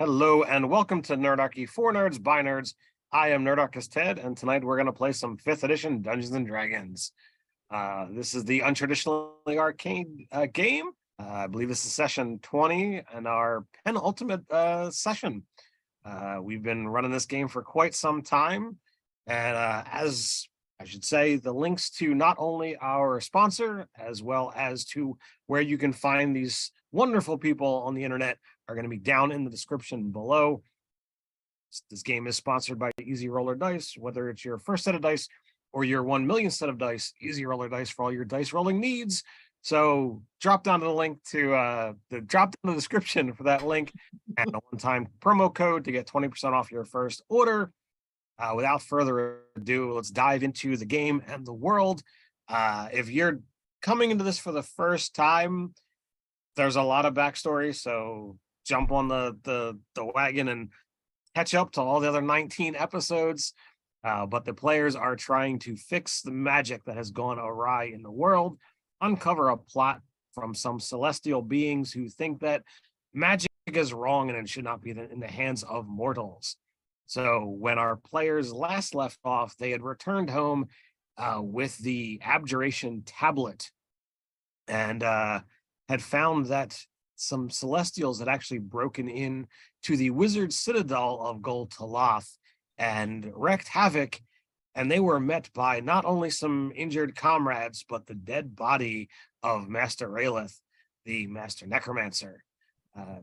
Hello and welcome to Nerdarchy for Nerds by Nerds. I am Nerdarchist Ted, and tonight we're going to play some 5th edition Dungeons and Dragons. This is the Untraditionally Arcane game. I believe this is session 20 and our penultimate session. We've been running this game for quite some time, and as I should say, the links to not only our sponsor as well as to where you can find these wonderful people on the internet are going to be down in the description below. This game is sponsored by Easy Roller Dice. Whether it's your first set of dice or your 1 millionth set of dice, Easy Roller Dice for all your dice rolling needs. So drop down to the link to drop down the description for that link and a one-time promo code to get 20% off your first order. Without further ado, let's dive into the game and the world. If you're coming into this for the first time, there's a lot of backstory, so jump on the wagon and catch up to all the other 19 episodes. But the players are trying to fix the magic that has gone awry in the world, uncover a plot from some celestial beings who think that magic is wrong and it should not be in the hands of mortals. So when our players last left off, they had returned home with the Abjuration tablet and had found that some celestials had actually broken in to the wizard citadel of Gol Taloth and wreaked havoc. And they were met by not only some injured comrades, but the dead body of Master Raelith, the Master Necromancer.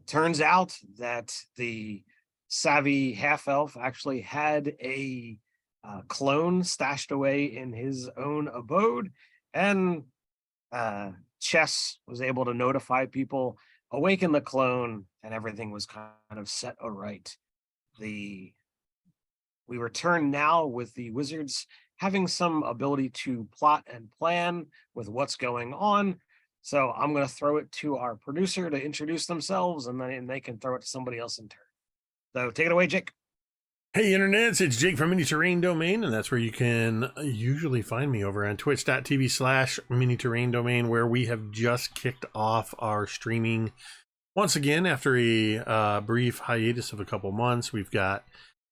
Turns out that the savvy half-elf actually had a clone stashed away in his own abode, and Chess was able to notify people, awaken the clone, and everything was kind of set aright. We return now with the wizards having some ability to plot and plan with what's going on. So I'm going to throw it to our producer to introduce themselves, and then they can throw it to somebody else in turn. So take it away, Jake. Hey, internets, it's Jake from Mini Terrain Domain, and that's where you can usually find me over on twitch.tv/Mini Terrain Domain, where we have just kicked off our streaming once again after a brief hiatus of a couple months. We've got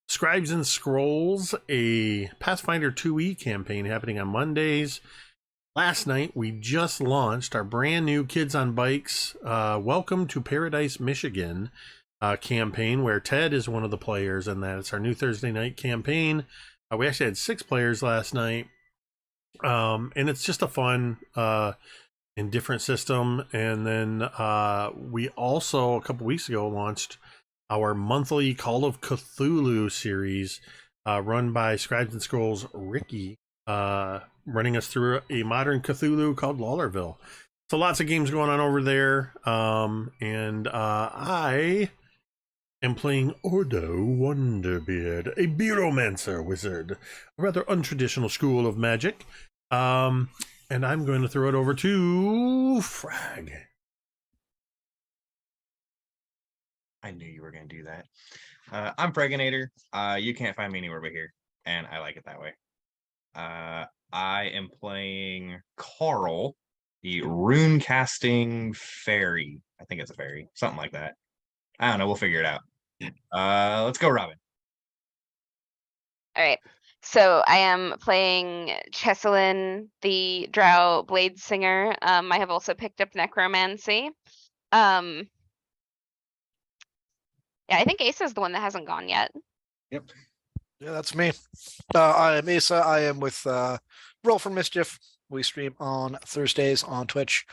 Scribes and Scrolls, a Pathfinder 2e campaign happening on Mondays. Last night, we just launched our brand new Kids on Bikes, Welcome to Paradise, Michigan campaign, where Ted is one of the players, and that's our new Thursday night campaign. We actually had 6 players last night, and it's just a fun and different system. And then we also, a couple weeks ago, launched our monthly Call of Cthulhu series, run by Scribes and Scrolls Ricky, running us through a modern Cthulhu called Lawlerville. So lots of games going on over there, and I am playing Ordo Wonderbeard, a Beeromancer wizard, a rather untraditional school of magic. And I'm going to throw it over to Frag. I knew you were going to do that. I'm Fraginator. You can't find me anywhere but here, and I like it that way. I am playing Carl, the rune casting fairy. I think it's a fairy, something like that. I don't know. We'll figure it out. Let's go, Robin. All right. So I am playing Cheselin, the Drow Bladesinger. I have also picked up Necromancy. Yeah, I think Asa is the one that hasn't gone yet. Yep. Yeah, that's me. I am Asa. I am with Roll for Mischief. We stream on Thursdays on Twitch.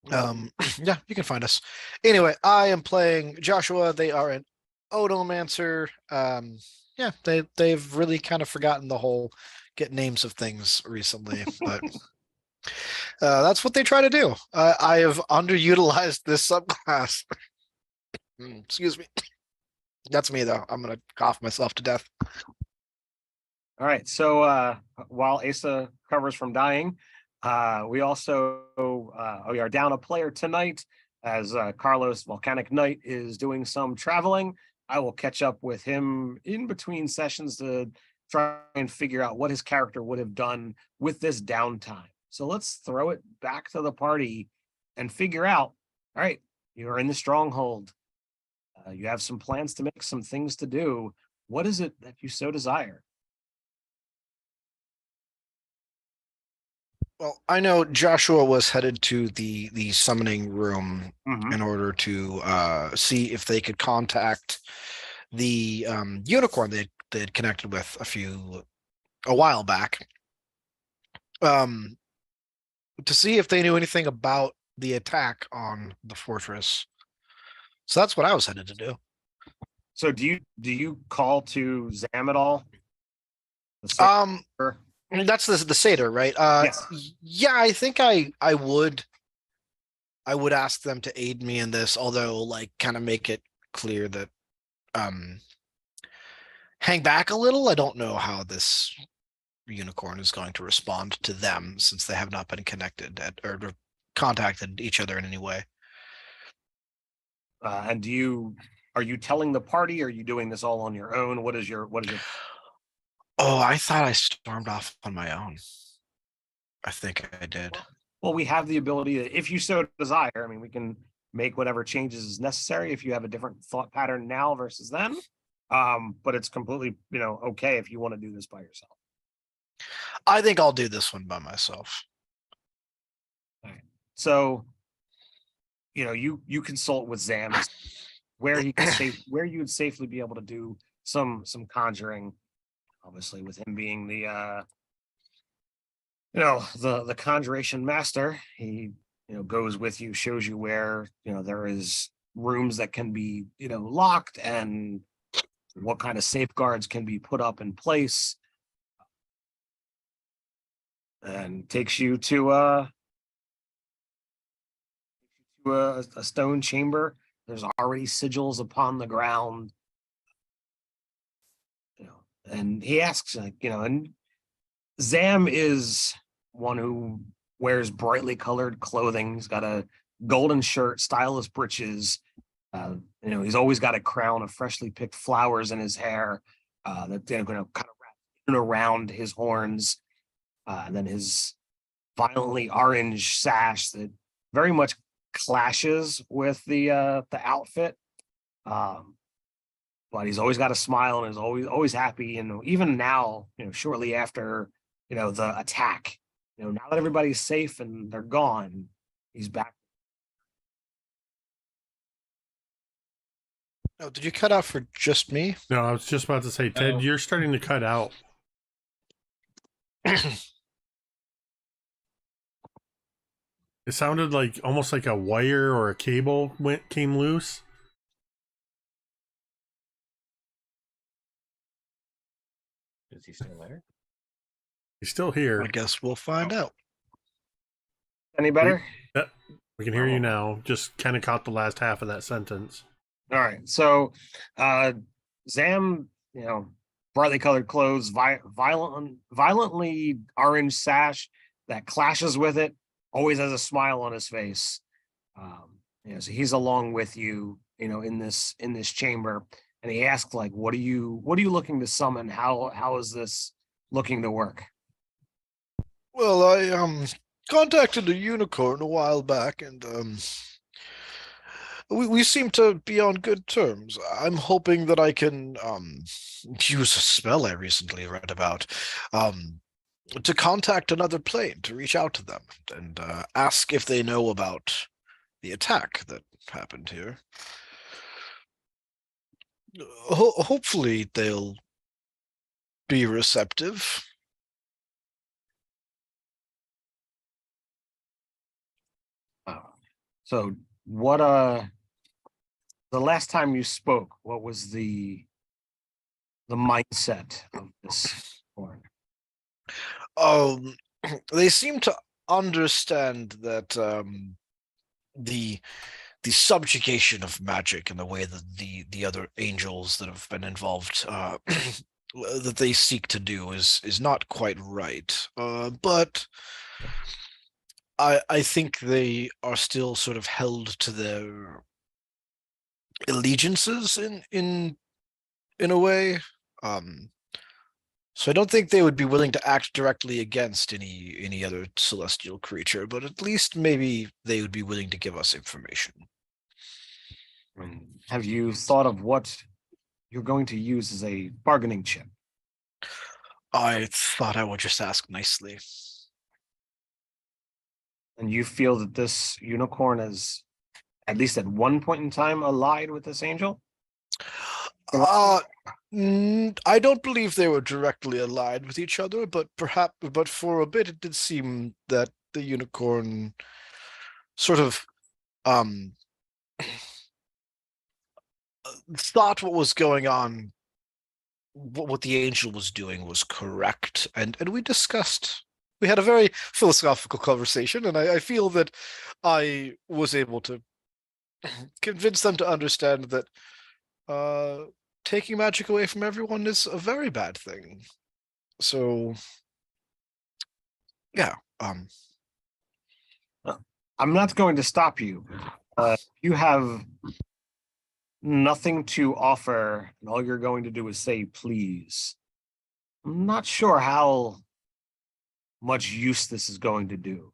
Yeah, you can find us. Anyway, I am playing Joshua. They are an onomancer. Yeah, they've really kind of forgotten the whole get names of things recently, but that's what they try to do. I have underutilized this subclass. Excuse me. That's me though. I'm gonna cough myself to death. All right, so while Asa recovers from dying, we also we are down a player tonight as Carlos Volcanic Knight is doing some traveling. I will catch up with him in between sessions to try and figure out what his character would have done with this downtime. So let's throw it back to the party and figure out, all right, you're in the stronghold. You have some plans to make, some things to do. What is it that you so desire? Well, I know Joshua was headed to the summoning room Mhm. in order to see if they could contact the unicorn they had connected with a while back. To see if they knew anything about the attack on the fortress. So that's what I was headed to do. So do you call to Zam at all? The satyr? That's the satyr, right? Yes. Yeah, I think I would ask them to aid me in this, although like kind of make it clear that hang back a little. I don't know how this unicorn is going to respond to them since they have not been connected or contacted each other in any way. And are you telling the party? Or are you doing this all on your own? What is your Oh, I thought I stormed off on my own. I think I did. Well, we have the ability to, if you so desire, I mean, we can make whatever changes is necessary if you have a different thought pattern now versus then. But it's completely, okay if you want to do this by yourself. I think I'll do this one by myself. So, you consult with Zam where he can where you would safely be able to do some conjuring. Obviously, with him being the the conjuration master, he goes with you, shows you where there is rooms that can be locked and what kind of safeguards can be put up in place, and takes you to a stone chamber. There's already sigils upon the ground, and he asks, and Zam is one who wears brightly colored clothing. He's got a golden shirt, stylish breeches. He's always got a crown of freshly picked flowers in his hair that kind of wrap around his horns. And then his violently orange sash that very much clashes with the outfit. But he's always got a smile and is always happy. And even now, shortly after the attack, now that everybody's safe and they're gone, he's back. Oh, did you cut out for just me? No, I was just about to say, Ted, you're starting to cut out. It sounded like almost like a wire or a cable came loose. Is he still there? He's still here. I guess we'll find out. Any better? We can hear you now. Just kind of caught the last half of that sentence. All right. So Zam, brightly colored clothes, violently orange sash that clashes with it, always has a smile on his face. So he's along with you, in this chamber, and he asks, like, what are you looking to summon? How is this looking to work? Well, I contacted a unicorn a while back, and we seem to be on good terms. I'm hoping that I can use a spell I recently read about to contact another plane, to reach out to them and ask if they know about the attack that happened here. Hopefully they'll be receptive. So what the last time you spoke, what was the mindset of this horn? They seem to understand that the subjugation of magic and the way that the other angels that have been involved that they seek to do is not quite right. But I think they are still sort of held to their allegiances in a way. So I don't think they would be willing to act directly against any other celestial creature, but at least maybe they would be willing to give us information. Have you thought of what you're going to use as a bargaining chip? I thought I would just ask nicely. And you feel that this unicorn is, at least at one point in time, allied with this angel? I don't believe they were directly allied with each other, but for a bit, it did seem that the unicorn sort of um thought what was going on, what the angel was doing was correct, and we had a very philosophical conversation, and I feel that I was able to convince them to understand that taking magic away from everyone is a very bad thing. So yeah, I'm not going to stop you. You have nothing to offer, and all you're going to do is say please. I'm not sure how much use this is going to do.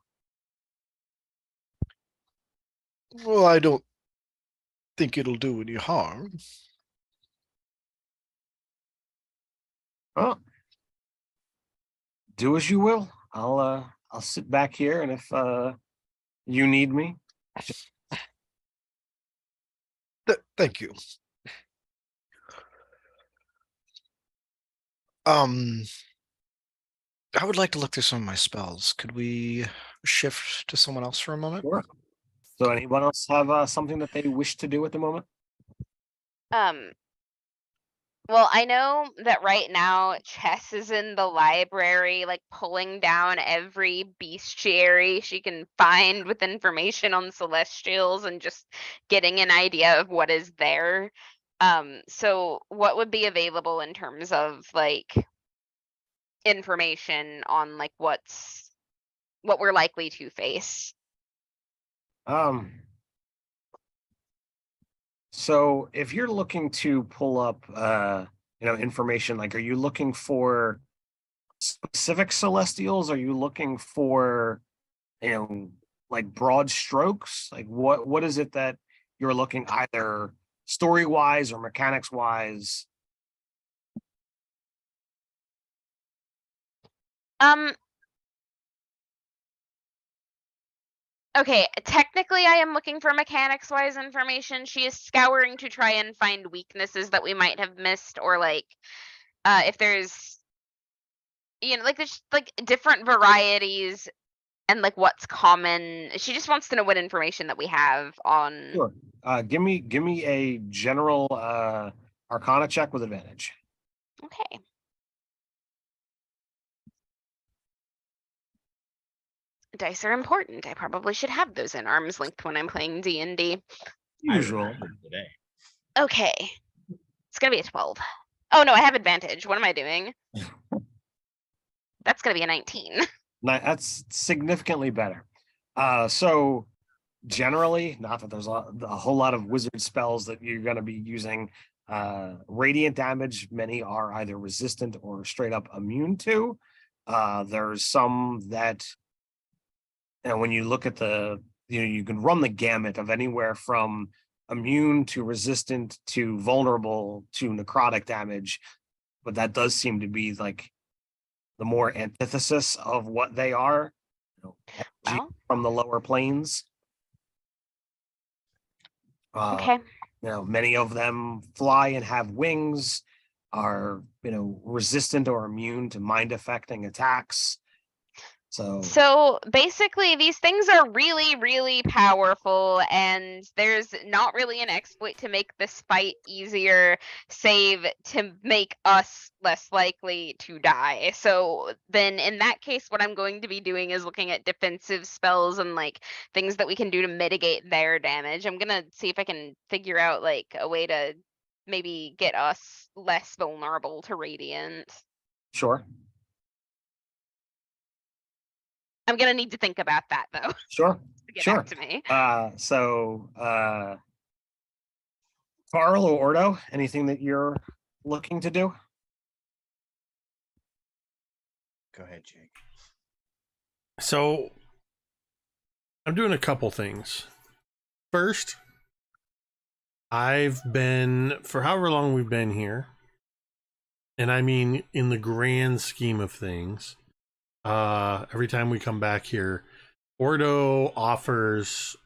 well, I don't think it'll do any harm. Well, do as you will. I'll sit back here, and if you need me, Thank you. I would like to look through some of my spells. Could we shift to someone else for a moment? sure. So anyone else have something that they wish to do at the moment? Well, I know that right now Chess is in the library, like pulling down every bestiary she can find with information on celestials and just getting an idea of what is there. So what would be available in terms of like information on like what we're likely to face? So if you're looking to pull up information, like, are you looking for specific celestials? Are you looking for like broad strokes? Like what is it that you're looking, either story wise or mechanics wise? Okay, technically I am looking for mechanics-wise information. She is scouring to try and find weaknesses that we might have missed, or like if there's like there's like different varieties and like what's common. She just wants to know what information that we have on. Sure. Give me a general Arcana check with advantage. Okay. Dice are important. I probably should have those in arm's length when I'm playing D&D. Usual. Today. Okay. It's gonna be a 12. Oh no, I have advantage. What am I doing? That's gonna be a 19. That's significantly better. So generally, not that there's a whole lot of wizard spells that you're going to be using. Radiant damage, many are either resistant or straight up immune to. There's some that, when you look at you can run the gamut of anywhere from immune to resistant to vulnerable to necrotic damage, but that does seem to be like the more antithesis of what they are, Well, from the lower planes. okay. Many of them fly and have wings, are resistant or immune to mind affecting attacks. So basically, these things are really, really powerful, and there's not really an exploit to make this fight easier, save to make us less likely to die. So then in that case, what I'm going to be doing is looking at defensive spells and like things that we can do to mitigate their damage. I'm gonna see if I can figure out like a way to maybe get us less vulnerable to radiant. Sure. I'm gonna need to think about that though. Sure. To get Sure. back to me. Carl or Ordo, anything that you're looking to do? Go ahead, Jake. So I'm doing a couple things. First, I've been, for however long we've been here, and I mean in the grand scheme of things, every time we come back here, Ordo offers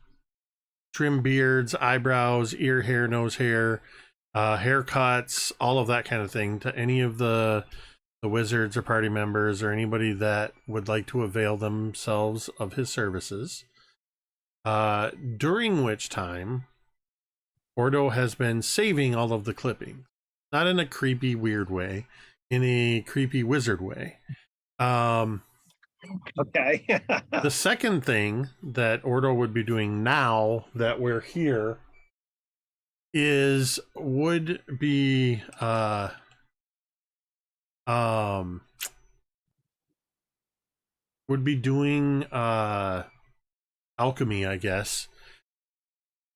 trim beards, eyebrows, ear hair, nose hair, haircuts, all of that kind of thing to any of the wizards or party members or anybody that would like to avail themselves of his services. During which time, Ordo has been saving all of the clipping, not in a creepy, weird way, in a creepy wizard way. Okay. The second thing that Ordo would be doing now that we're here would be doing alchemy, I guess.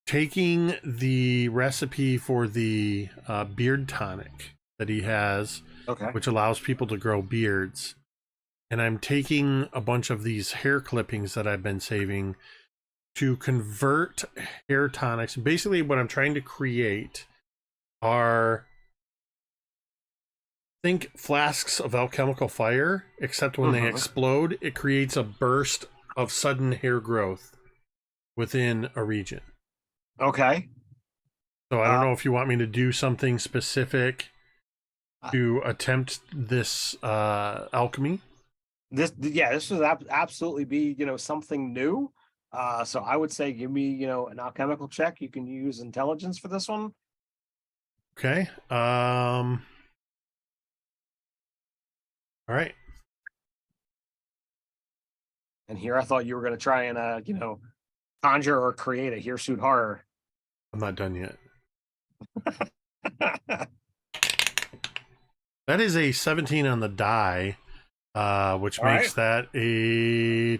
Taking the recipe for the beard tonic that he has, Okay. which allows people to grow beards. And I'm taking a bunch of these hair clippings that I've been saving to convert hair tonics. Basically, what I'm trying to create are, think flasks of alchemical fire, except when they explode, it creates a burst of sudden hair growth within a region. Okay. So I don't know if you want me to do something specific to attempt this alchemy. This would absolutely be, something new. So I would say give me, an alchemical check. You can use intelligence for this one. Okay. All right. And here I thought you were going to try and, conjure or create a hirsute horror. I'm not done yet. That is a 17 on the die, which All makes that a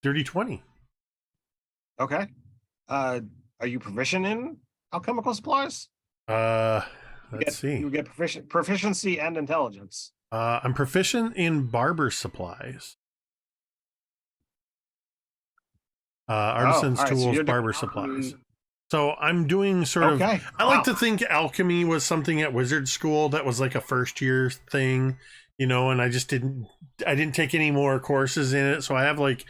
30 20. Okay. Are you proficient in alchemical supplies? Let's see. You get proficiency and intelligence. I'm proficient in barber supplies. Artisans, all right, so tools, you're barber supplies. So I'm doing sort of, I wow. like to think alchemy was something at wizard school that was like a first year thing, and I didn't take any more courses in it. So I have like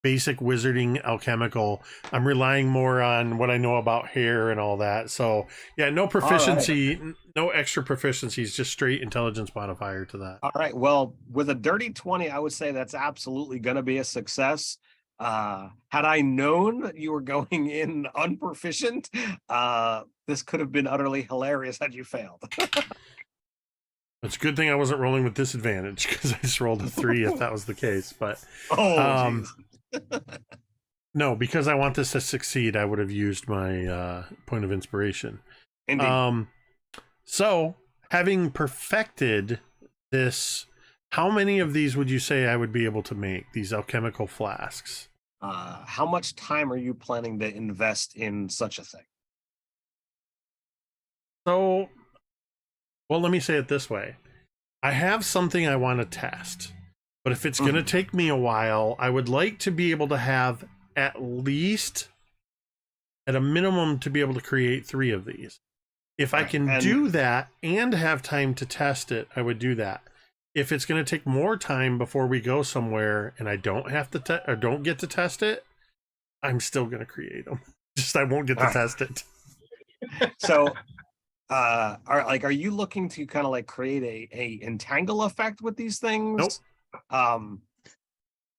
basic wizarding alchemical. I'm relying more on what I know about hair and all that. So yeah, no proficiency, no extra proficiencies, just straight intelligence modifier to that. All right. Well, with a dirty 20, I would say that's absolutely going to be a success. Had I known that you were going in unproficient, this could have been utterly hilarious had you failed. It's a good thing I wasn't rolling with disadvantage because I just rolled a 3 if that was the case. But no, because I want this to succeed, I would have used my point of inspiration. Indeed. So having perfected this, how many of these would you say I would be able to make, these alchemical flasks? How much time are you planning to invest in such a thing? So, well, let me say it this way. I have something I want to test, but if it's going to take me a while, I would like to be able to have at least, at a minimum, to be able to create 3 of these. If I can do that and have time to test it, I would do that. If it's going to take more time before we go somewhere and I don't have to or don't get to test it, I'm still going to create them. Just I won't get to test it. So, are you looking to kind of like create a entangle effect with these things? Nope.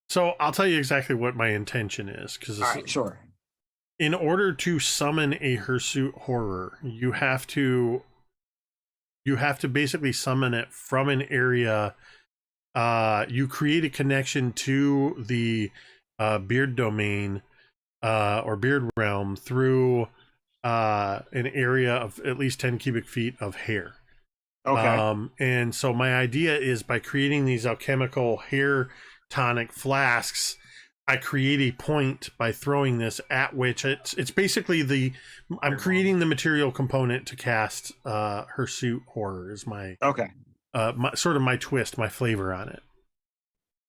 So I'll tell you exactly what my intention is, because all right, sure. In order to summon a hirsute horror, you have to basically summon it from an area. You create a connection to the beard domain or beard realm through an area of at least 10 cubic feet of hair. Okay. And so my idea is, by creating these alchemical hair tonic flasks, I create a point by throwing this at which it's basically I'm creating the material component to cast hirsute horror is my sort of my twist, my flavor on it.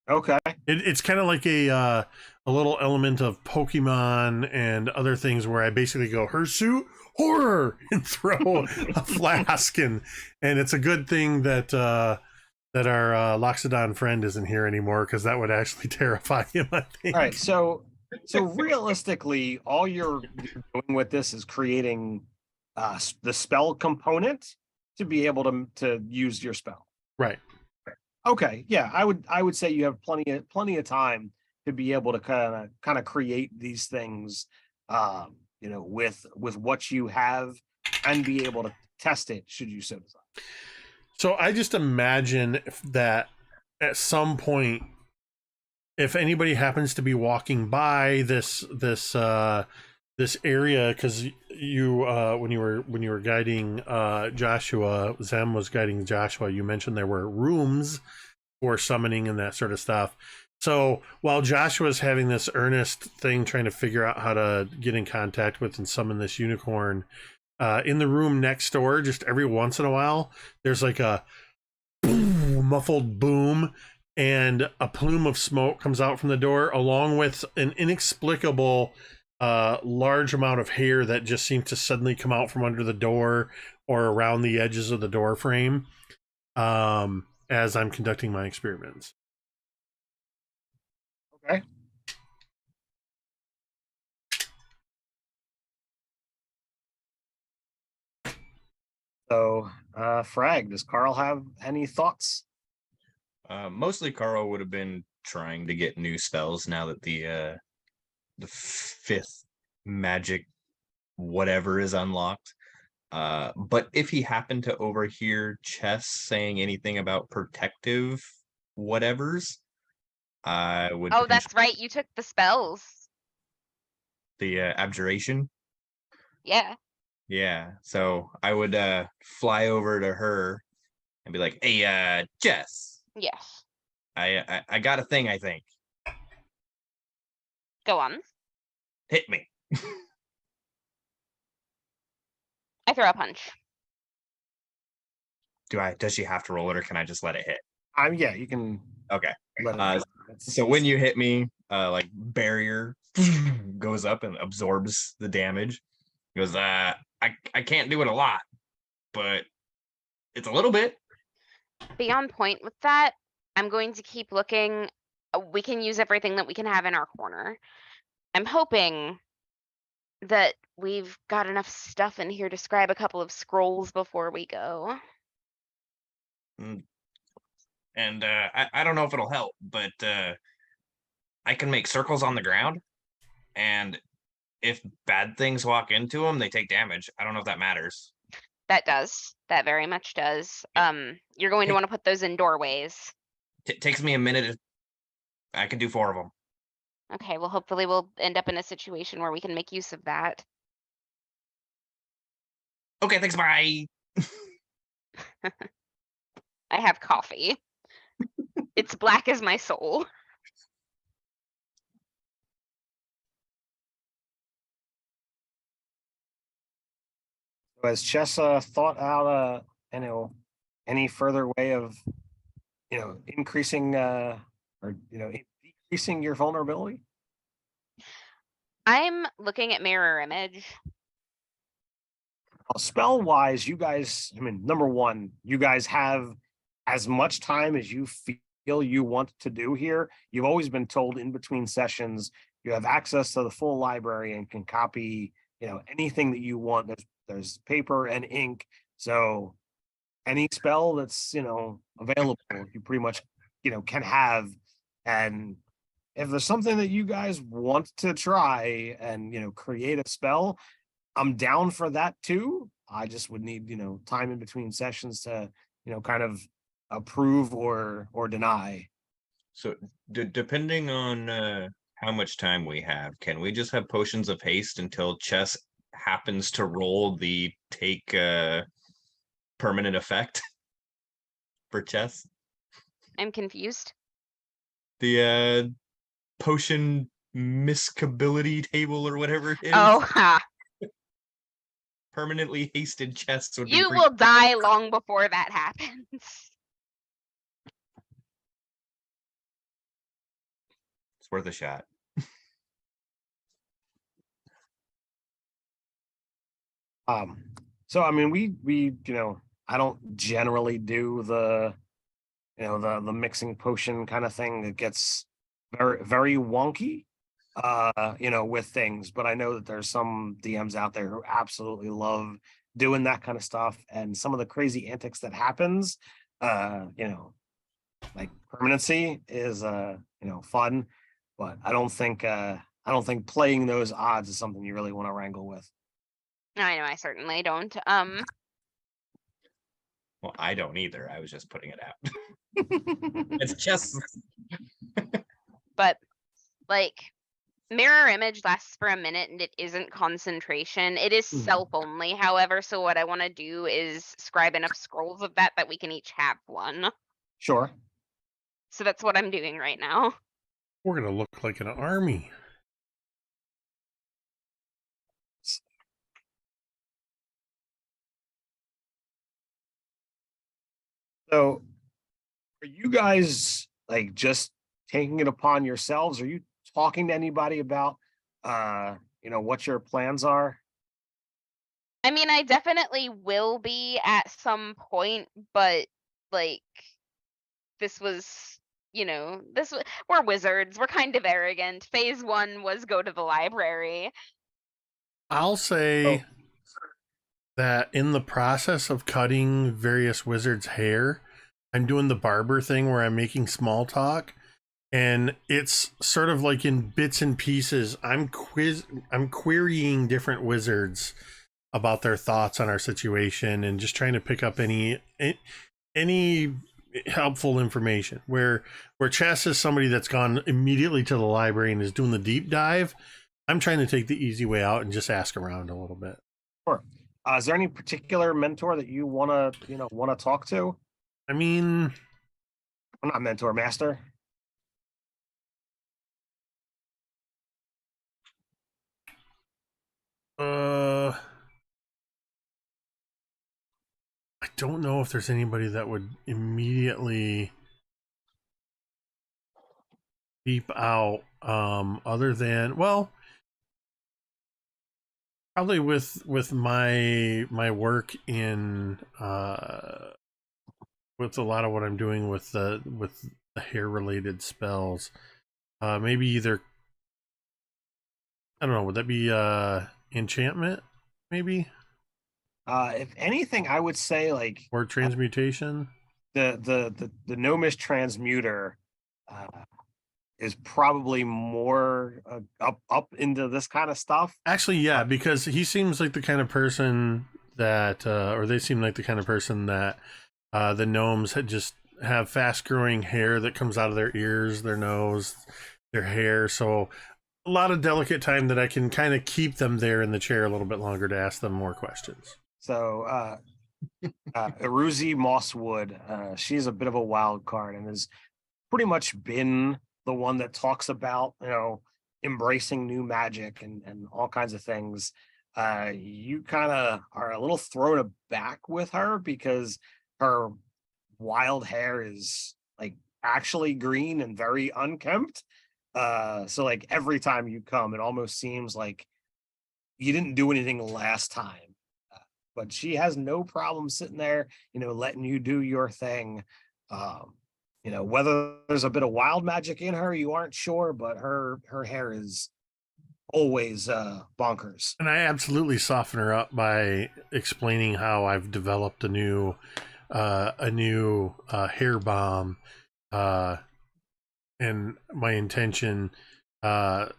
Okay. It's kind of like a little element of Pokemon and other things where I basically go hirsute horror, and throw a flask. And it's a good thing that our Loxodon friend isn't here anymore, because that would actually terrify him, I think. All right, so realistically, all you're doing with this is creating the spell component to be able to use your spell. Right. Okay, yeah, I would say you have plenty of time to be able to kind of create these things, with what you have, and be able to test it should you so desire. So I just imagine that at some point, if anybody happens to be walking by this area, because you when you were guiding Joshua, Zem was guiding Joshua, you mentioned there were rooms for summoning and that sort of stuff. So while Joshua's having this earnest thing trying to figure out how to get in contact with and summon this unicorn, in the room next door, just every once in a while, there's like a boom, muffled boom, and a plume of smoke comes out from the door, along with an inexplicable large amount of hair that just seems to suddenly come out from under the door or around the edges of the door frame, as I'm conducting my experiments. Okay. So, Frag, does Carl have any thoughts? Mostly Carl would have been trying to get new spells now that the fifth magic whatever is unlocked. But if he happened to overhear Chess saying anything about protective whatevers, I would. Oh, that's right. You took the spells. The abjuration. Yeah. Yeah. So I would fly over to her and be like, "Hey, Jess. Yes. I got a thing, I think. Go on. Hit me." I throw a punch. Does she have to roll it, or can I just let it hit? Yeah, you can. Okay. Let it So when you hit me, like barrier goes up and absorbs the damage. It goes, I can't do it a lot, but it's a little bit. Beyond point with that, I'm going to keep looking. We can use everything that we can have in our corner. I'm hoping that we've got enough stuff in here to scribe a couple of scrolls before we go. And I don't know if it'll help, but I can make circles on the ground, and if bad things walk into them, they take damage. I don't know if that matters. That does. That very much does. You're going to want to put those in doorways. It takes me a minute. I can do 4 of them. Okay, well, hopefully we'll end up in a situation where we can make use of that. Okay, thanks, bye. I have coffee. It's black as my soul. Has Chessa thought out any further way of increasing or decreasing your vulnerability? I'm looking at mirror image. Spell wise, you guys, number one, you guys have as much time as you feel you want to do here. You've always been told in between sessions you have access to the full library and can copy anything that you want. There's paper and ink, so any spell that's available, you pretty much can have. And if there's something that you guys want to try and create a spell, I'm down for that too. I just would need time in between sessions to kind of approve or deny. So depending on how much time we have, can we just have potions of haste until Chess happens to roll the take permanent effect for Chess? I'm confused. The potion miscability table or whatever it is. Oh, ha. Permanently hasted Chess would You will die long before that happens. It's worth a shot. So I mean, we I don't generally do the the mixing potion kind of thing. It gets very wonky, with things. But I know that there's some DMs out there who absolutely love doing that kind of stuff, and some of the crazy antics that happens, like permanency is fun, but I don't think playing those odds is something you really want to wrangle with. I know I certainly don't. Well, I don't either. I was just putting it out. It's just But like mirror image lasts for a minute and it isn't concentration. It is self only, however. So what I want to do is scribe enough scrolls of that we can each have one. Sure. So that's what I'm doing right now. We're gonna look like an army. So are you guys like just taking it upon yourselves? Are you talking to anybody about what your plans are? I mean, I definitely will be at some point, but like this was, we're wizards. We're kind of arrogant. Phase 1 was go to the library. I'll say that in the process of cutting various wizards' hair, I'm doing the barber thing where I'm making small talk, and it's sort of like in bits and pieces. I'm querying different wizards about their thoughts on our situation and just trying to pick up any helpful information. Where Chess is somebody that's gone immediately to the library and is doing the deep dive, I'm trying to take the easy way out and just ask around a little bit. Sure. Is there any particular mentor that you want to talk to? I mean, not mentor, master. I don't know if there's anybody that would immediately beep out, other than, well, probably with my work in with a lot of what I'm doing with the hair related spells. Maybe either, I don't know, would that be enchantment, maybe? If anything, I would say like or transmutation. The gnomish transmuter is probably more up into this kind of stuff. Actually, yeah, because he seems like the kind of person that, or they seem like the kind of person that the gnomes have fast growing hair that comes out of their ears, their nose, their hair. So a lot of delicate time that I can kind of keep them there in the chair a little bit longer to ask them more questions. So Eruzi Mosswood, she's a bit of a wild card and has pretty much been the one that talks about, embracing new magic and all kinds of things. You kind of are a little thrown aback with her because her wild hair is like actually green and very unkempt. So like every time you come, it almost seems like you didn't do anything last time. But she has no problem sitting there, letting you do your thing. Whether there's a bit of wild magic in her, you aren't sure, but her hair is always bonkers. And I absolutely soften her up by explaining how I've developed a new hair bomb, and my intention to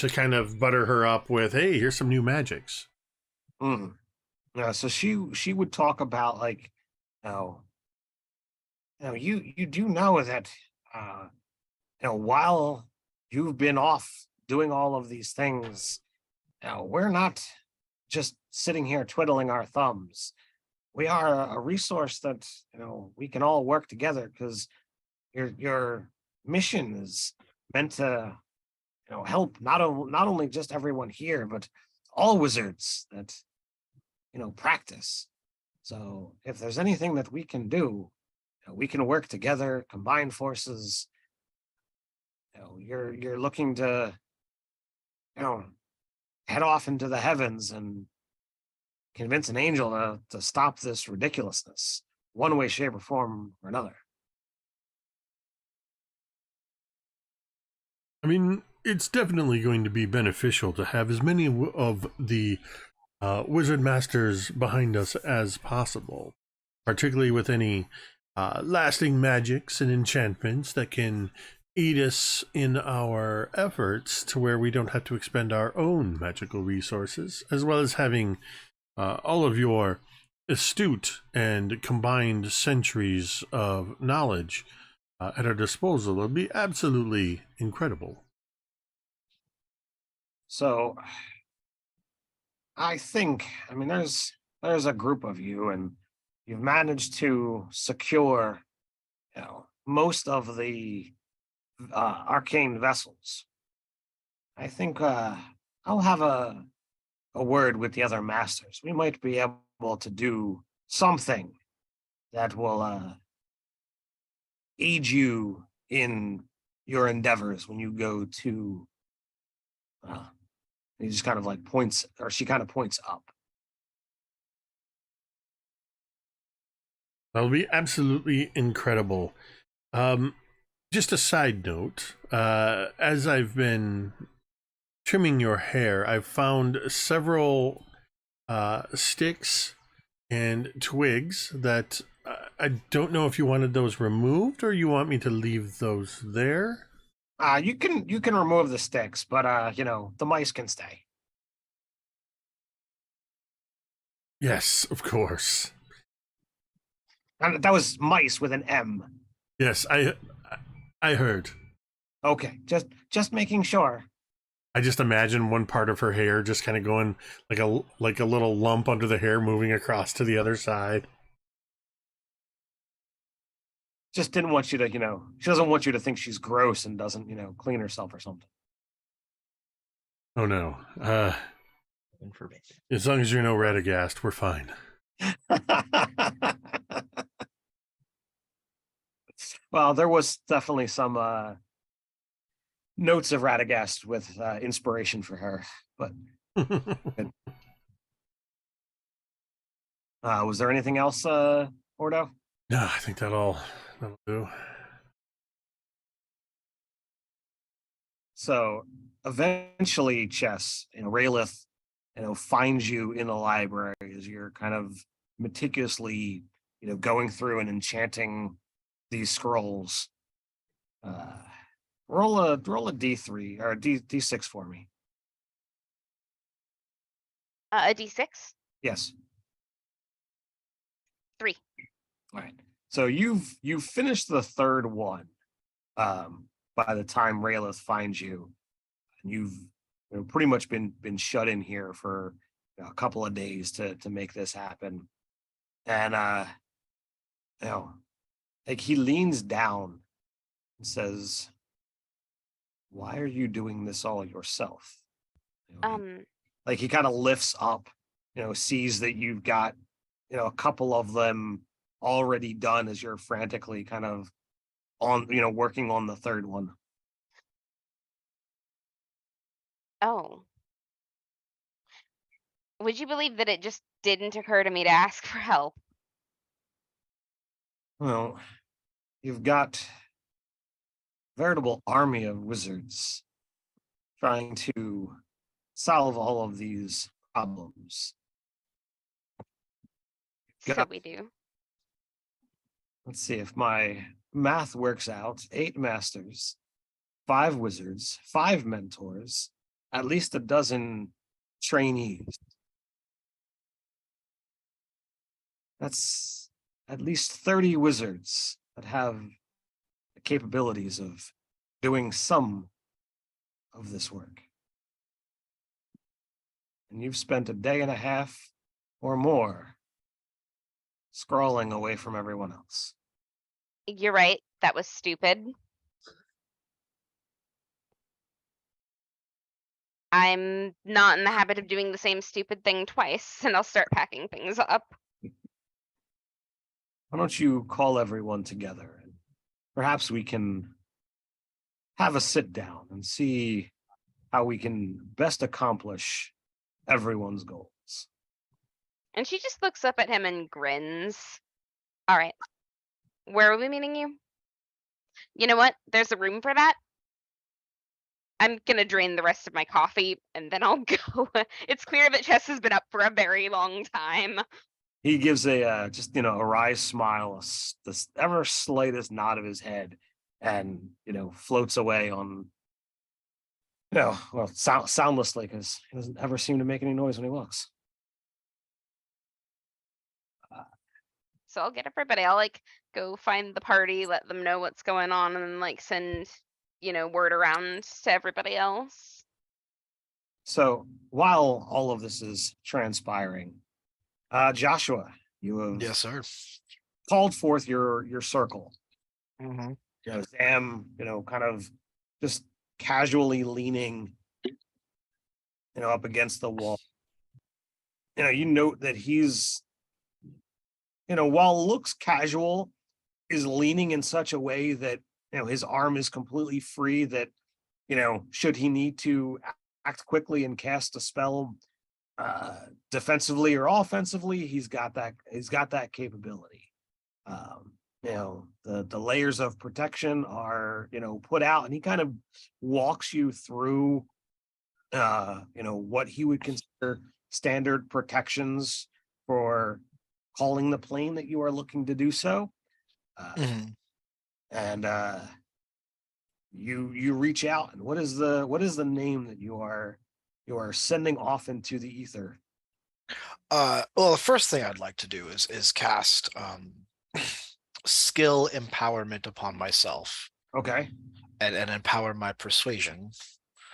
kind of butter her up with, hey, here's some new magics. So she would talk about like, you do know that while you've been off doing all of these things, we're not just sitting here twiddling our thumbs. We are a resource that we can all work together, because your mission is meant to help not only just everyone here, but all wizards that practice. So if there's anything that we can do, we can work together, combine forces. You're looking to head off into the heavens and convince an angel to stop this ridiculousness, one way, shape, or form or another. I mean, it's definitely going to be beneficial to have as many of the wizard masters behind us as possible, particularly with any lasting magics and enchantments that can aid us in our efforts to where we don't have to expend our own magical resources, as well as having all of your astute and combined centuries of knowledge at our disposal. Would be absolutely incredible. So I think, I mean, there's a group of you, and you've managed to secure, most of the arcane vessels. I think I'll have a word with the other masters. We might be able to do something that will aid you in your endeavors when you go to. He just kind of like points, or she kind of points up. That'll be absolutely incredible. Just a side note, as I've been trimming your hair, I've found several sticks and twigs that I don't know if you wanted those removed or you want me to leave those there. You can remove the sticks, but the mice can stay. Yes, of course. And that was mice with an M. Yes, I heard. Okay, just making sure. I just imagine one part of her hair just kind of going like a little lump under the hair moving across to the other side. Just didn't want you to, she doesn't want you to think she's gross and doesn't, clean herself or something. Oh no. Forbid. As long as you're no Radagast, we're fine. Well, there was definitely some notes of Radagast with inspiration for her, but was there anything else, Ordo? No, I think that'll do. So eventually, Chess, Raylith, finds you in the library as you're kind of meticulously, going through and enchanting these scrolls. Roll a D3 or D6 for me. A D6? Yes. 3. All right. So you've finished the third one by the time Raylith finds you, and you've pretty much been shut in here for a couple of days to make this happen. And like he leans down and says, "Why are you doing this all yourself?" Like he kind of lifts up, sees that you've got, a couple of them already done as you're frantically kind of on, working on the third one. Oh. Would you believe that it just didn't occur to me to ask for help? Well, you've got a veritable army of wizards trying to solve all of these problems. So we do. Let's see if my math works out. 8 masters, 5 wizards, 5 mentors, at least a dozen trainees. That's at least 30 wizards that have the capabilities of doing some of this work. And you've spent a day and a half or more scrolling away from everyone else. You're right. That was stupid. I'm not in the habit of doing the same stupid thing twice, and I'll start packing things up. Why don't you call everyone together and perhaps we can have a sit down and see how we can best accomplish everyone's goals. And she just looks up at him and grins. All right. Where are we meeting you? You know what? There's a room for that. I'm gonna drain the rest of my coffee and then I'll go. It's clear that Chess has been up for a very long time. He gives a just a wry smile, this ever slightest nod of his head, and floats away on soundlessly, because he doesn't ever seem to make any noise when he looks. So I'll get everybody. I'll go find the party, let them know what's going on, and then send word around to everybody else. So while all of this is transpiring, Joshua, you have Yes, sir. called forth your circle. Mm-hmm. Sam, kind of just casually leaning, up against the wall. You note that he's, while looks casual, is leaning in such a way that, his arm is completely free, that, should he need to act quickly and cast a spell defensively or offensively, he's got that capability. The layers of protection are, put out, and he kind of walks you through, what he would consider standard protections for calling the plane that you are looking to do so. And you reach out, and what is the name that you are sending off into the ether? Well, the first thing I'd like to do is cast skill empowerment upon myself. Okay. And empower my persuasion.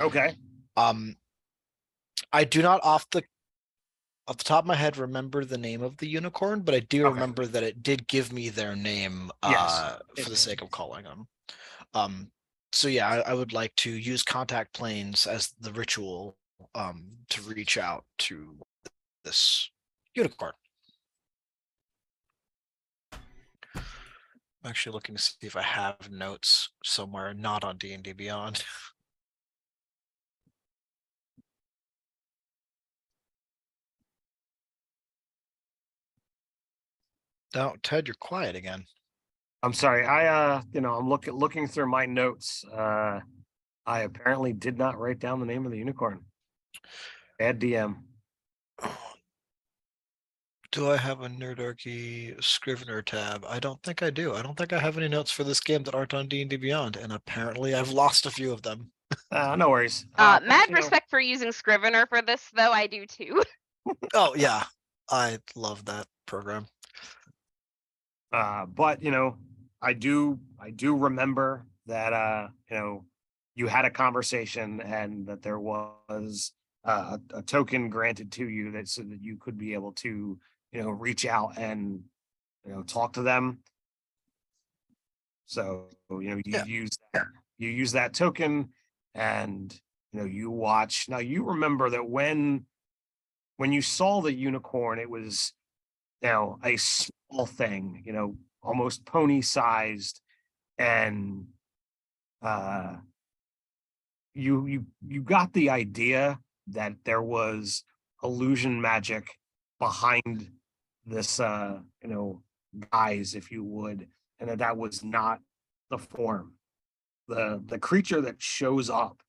Okay. I do not off the top of my head remember the name of the unicorn, but I do remember that it did give me their name for the sake of calling them. So yeah, I would like to use contact planes as the ritual to reach out to this unicorn. I'm actually looking to see if I have notes somewhere not on D&D Beyond. No, Ted, you're quiet again. I'm sorry. I'm looking through my notes. I apparently did not write down the name of the unicorn. Bad DM. Do I have a Nerdarchy Scrivener tab? I don't think I do. I don't think I have any notes for this game that aren't on D&D Beyond, and apparently I've lost a few of them. No worries. Mad respect for using Scrivener for this, though. I do too. Oh yeah, I love that program. But I do remember that you had a conversation, and that there was a token granted to you that so that you could be able to reach out and talk to them. So you use that token, and you watch. Now you remember that when you saw the unicorn, it was a small thing, almost pony sized, and you got the idea that there was illusion magic behind this guise, if you would, and that was not the form. The creature that shows up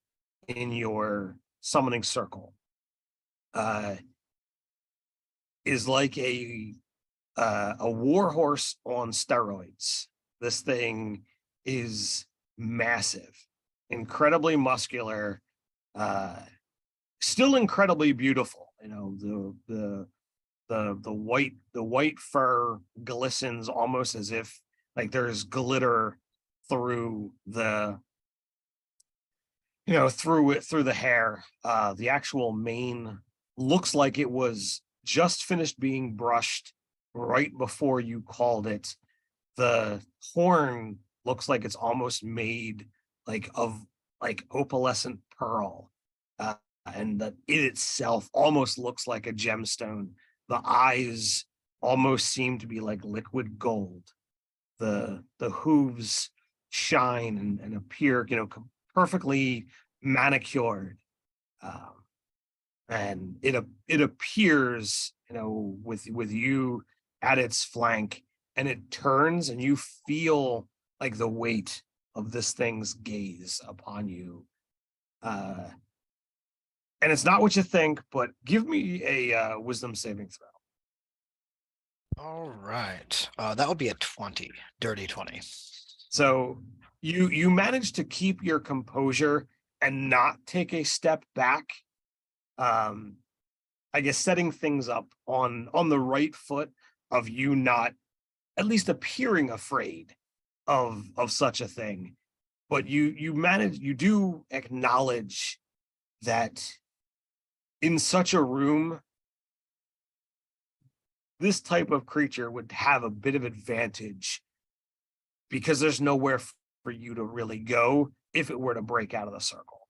in your summoning circle is like a warhorse on steroids. This thing is massive, incredibly muscular, still incredibly beautiful. The white fur glistens almost as if there's glitter through the through the hair. The actual mane looks like it was just finished being brushed right before you called it. The horn looks like it's almost made of opalescent pearl, and that it itself almost looks like a gemstone. The eyes almost seem to be like liquid gold. The hooves shine and appear perfectly manicured. and it appears, with you at its flank, and it turns, and you feel like the weight of this thing's gaze upon you. And it's not what you think, but give me a wisdom saving throw. All right. That would be a 20, dirty 20. So you manage to keep your composure and not take a step back. I guess setting things up on the right foot of you not at least appearing afraid of such a thing. But you do acknowledge that in such a room, this type of creature would have a bit of advantage because there's nowhere for you to really go if it were to break out of the circle.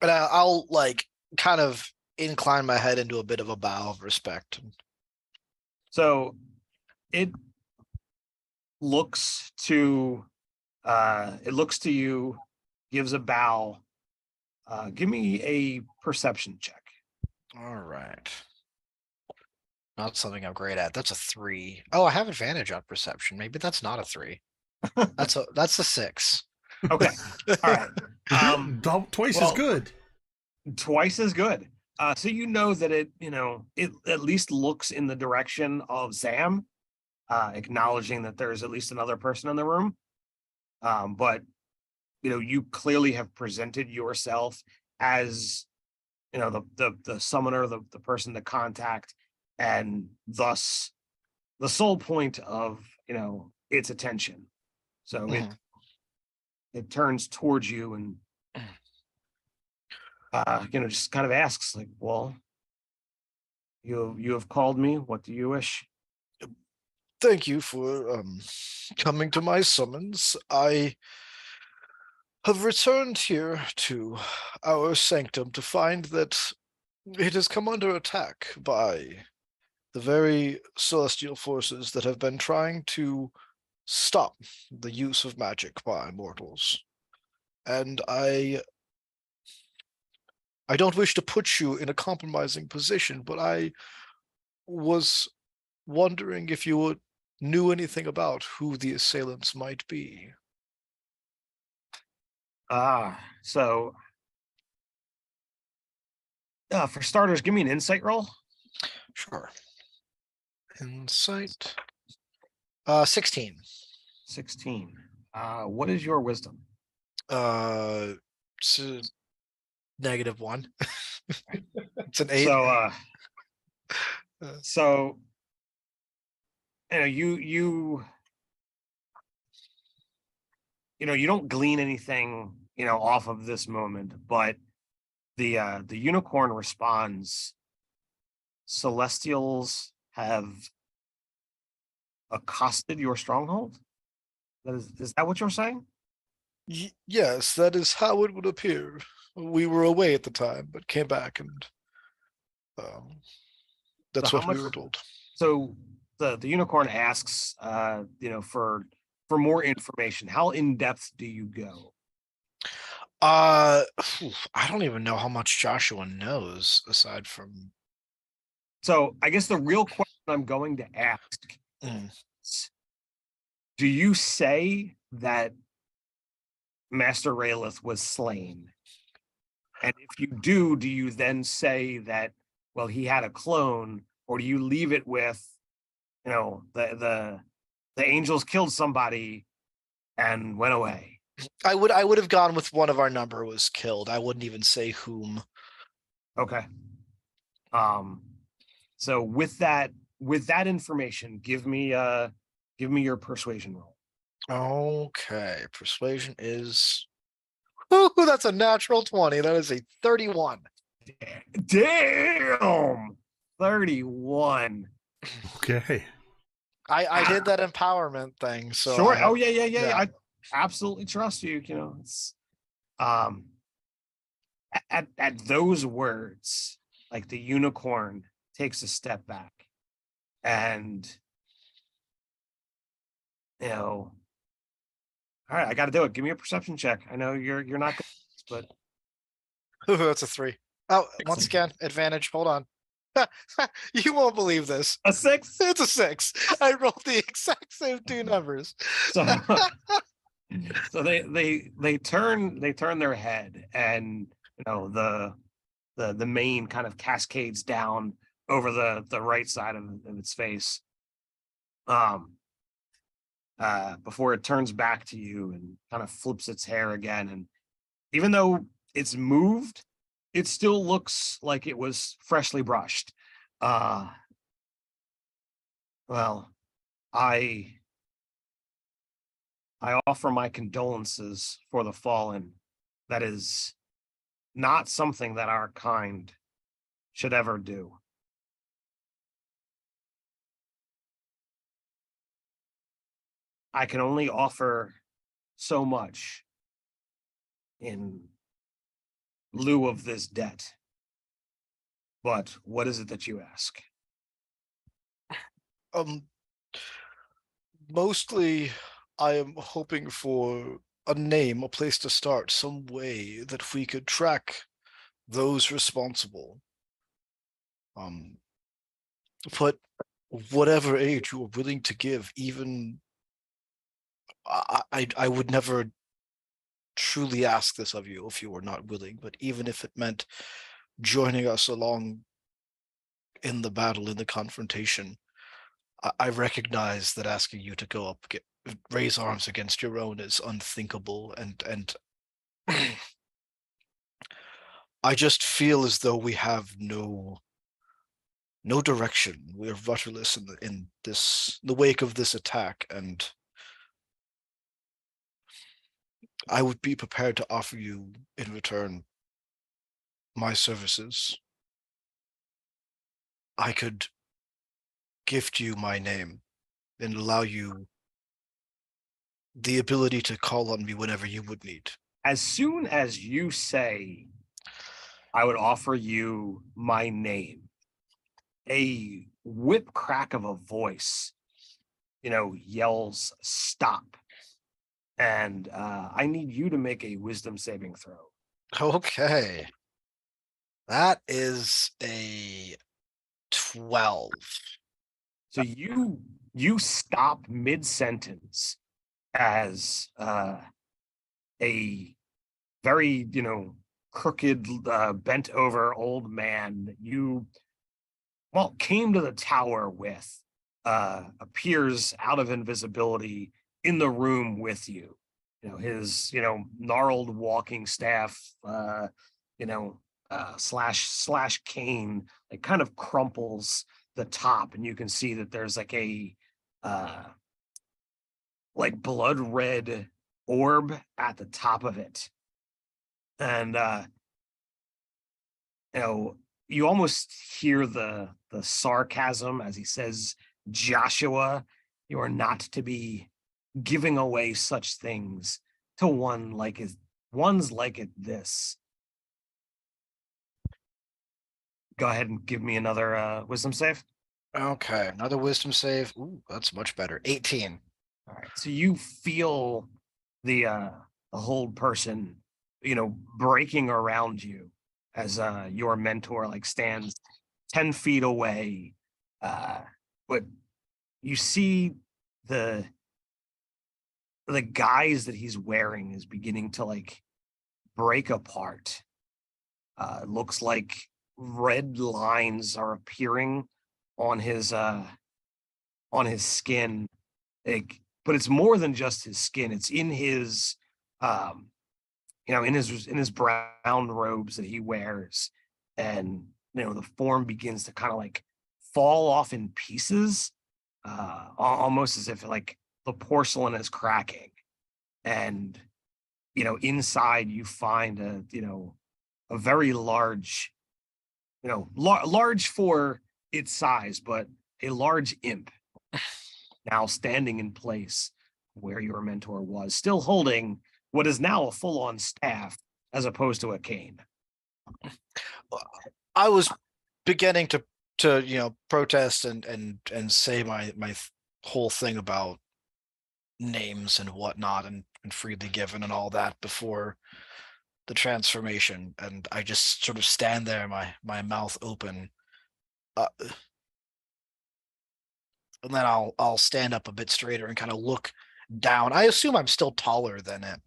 But I'll like kind of incline my head into a bit of a bow of respect. So it looks to you, gives a bow. Give me a perception check. All right. Not something I'm great at. That's a 3. Oh, I have advantage on perception. Maybe that's not a 3. That's a 6. Okay. All right. Twice as good. Twice as good. So you know that it at least looks in the direction of Sam, acknowledging that there's at least another person in the room. But you clearly have presented yourself as the summoner, the person to contact, and thus the sole point of its attention. So it turns towards you and just kind of asks, like, well, you have called me. What do you wish? Thank you for coming to my summons. I have returned here to our sanctum to find that it has come under attack by the very celestial forces that have been trying to stop the use of magic by mortals. And I don't wish to put you in a compromising position, but I was wondering if you knew anything about who the assailants might be. So for starters, give me an insight roll. Sure. Insight. 16. 16. What is your wisdom? It's a -1. It's an 8. So you don't glean anything off of this moment, but the unicorn responds. Celestials have accosted your stronghold. Is that what you're saying? Yes, that is how it would appear. We were away at the time, but came back, and that's So what we were told. So the unicorn asks, for more information. How in depth do you go? I don't even know how much Joshua knows aside from. So I guess the real question I'm going to ask is, do you say that Master Raelith was slain? And if you do you then say that, well, he had a clone, or do you leave it with, the angels killed somebody and went away? I would have gone with one of our number was killed. I wouldn't even say whom. Okay. So with that information, give me your persuasion roll. Okay, persuasion is. Ooh, that's a natural 20. That is a 31. Damn, 31. Okay. I did that empowerment thing, so sure. Oh yeah. I absolutely trust you. It's at those words, like, the unicorn takes a step back, and all right, I got to do it. Give me a perception check. I know you're not good, but That's a 3. Oh, once again, advantage. Hold on. You won't believe this. A 6. It's a 6. I rolled the exact same 2 numbers. So, so they turn their head, and the mane kind of cascades down over the right side of its face. Before it turns back to you and kind of flips its hair again, and even though it's moved, it still looks like it was freshly brushed. Well, I offer my condolences for the fallen. That is not something that our kind should ever do. I can only offer so much in lieu of this debt. But what is it that you ask? Mostly I am hoping for a name, a place to start, some way that we could track those responsible. But whatever age you are willing to give, even I would never truly ask this of you if you were not willing, but even if it meant joining us along in the battle, in the confrontation, I recognize that asking you to go up, raise arms against your own is unthinkable, and I just feel as though we have no direction. We are rudderless in the wake of this attack, and I would be prepared to offer you in return my services. I could gift you my name and allow you the ability to call on me whenever you would need. As soon as you say, I would offer you my name, a whip crack of a voice, yells, stop. And I need you to make a wisdom saving throw. Okay. That is a 12. So you stop mid-sentence as a very, crooked, bent over old man that you came to the tower with appears out of invisibility in the room with you. His gnarled walking staff, slash cane, like kind of crumples the top, and you can see that there's like a like blood red orb at the top of it. And you almost hear the sarcasm as he says, Joshua, you are not to be giving away such things to ones like this. Go ahead and give me another wisdom save. Okay, another wisdom save. Ooh, that's much better. 18. All right. So you feel the whole person, breaking around you as your mentor stands 10 feet away. But you see the guise that he's wearing is beginning to break apart. It looks like red lines are appearing on his skin, but it's more than just his skin. It's in his in his brown robes that he wears, and the form begins to kind of fall off in pieces, almost as if the porcelain is cracking. And inside you find a very large, large for its size, but a large imp now standing in place where your mentor was, still holding what is now a full-on staff as opposed to a cane. I was beginning to protest and say my whole thing about names and whatnot and freely given and all that before the transformation, and I just sort of stand there, my mouth open. And then I'll stand up a bit straighter and kind of look down. I assume I'm still taller than it.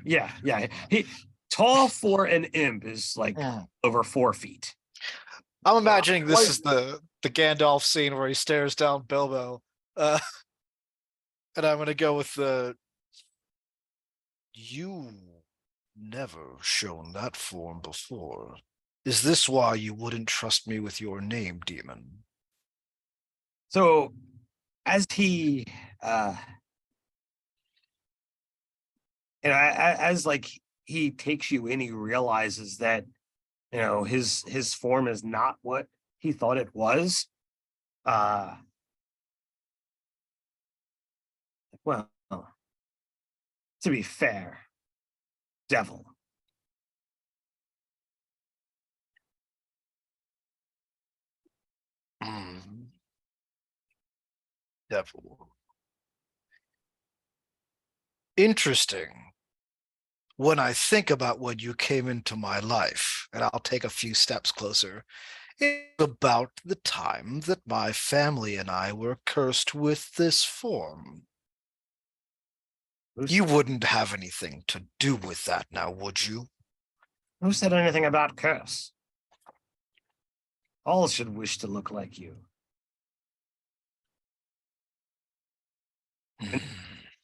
Yeah. He tall for an imp is like over 4 feet. I'm imagining this is the Gandalf scene where he stares down Bilbo. And I'm gonna go with the you never shown that form before. Is this why you wouldn't trust me with your name, demon? So as he as like he takes you in, he realizes that his form is not what he thought it was. Well, to be fair, devil. Devil. Interesting. When I think about when you came into my life, and I'll take a few steps closer, it's about the time that my family and I were cursed with this form. You wouldn't have anything to do with that now, would you? Who said anything about curse? All should wish to look like you.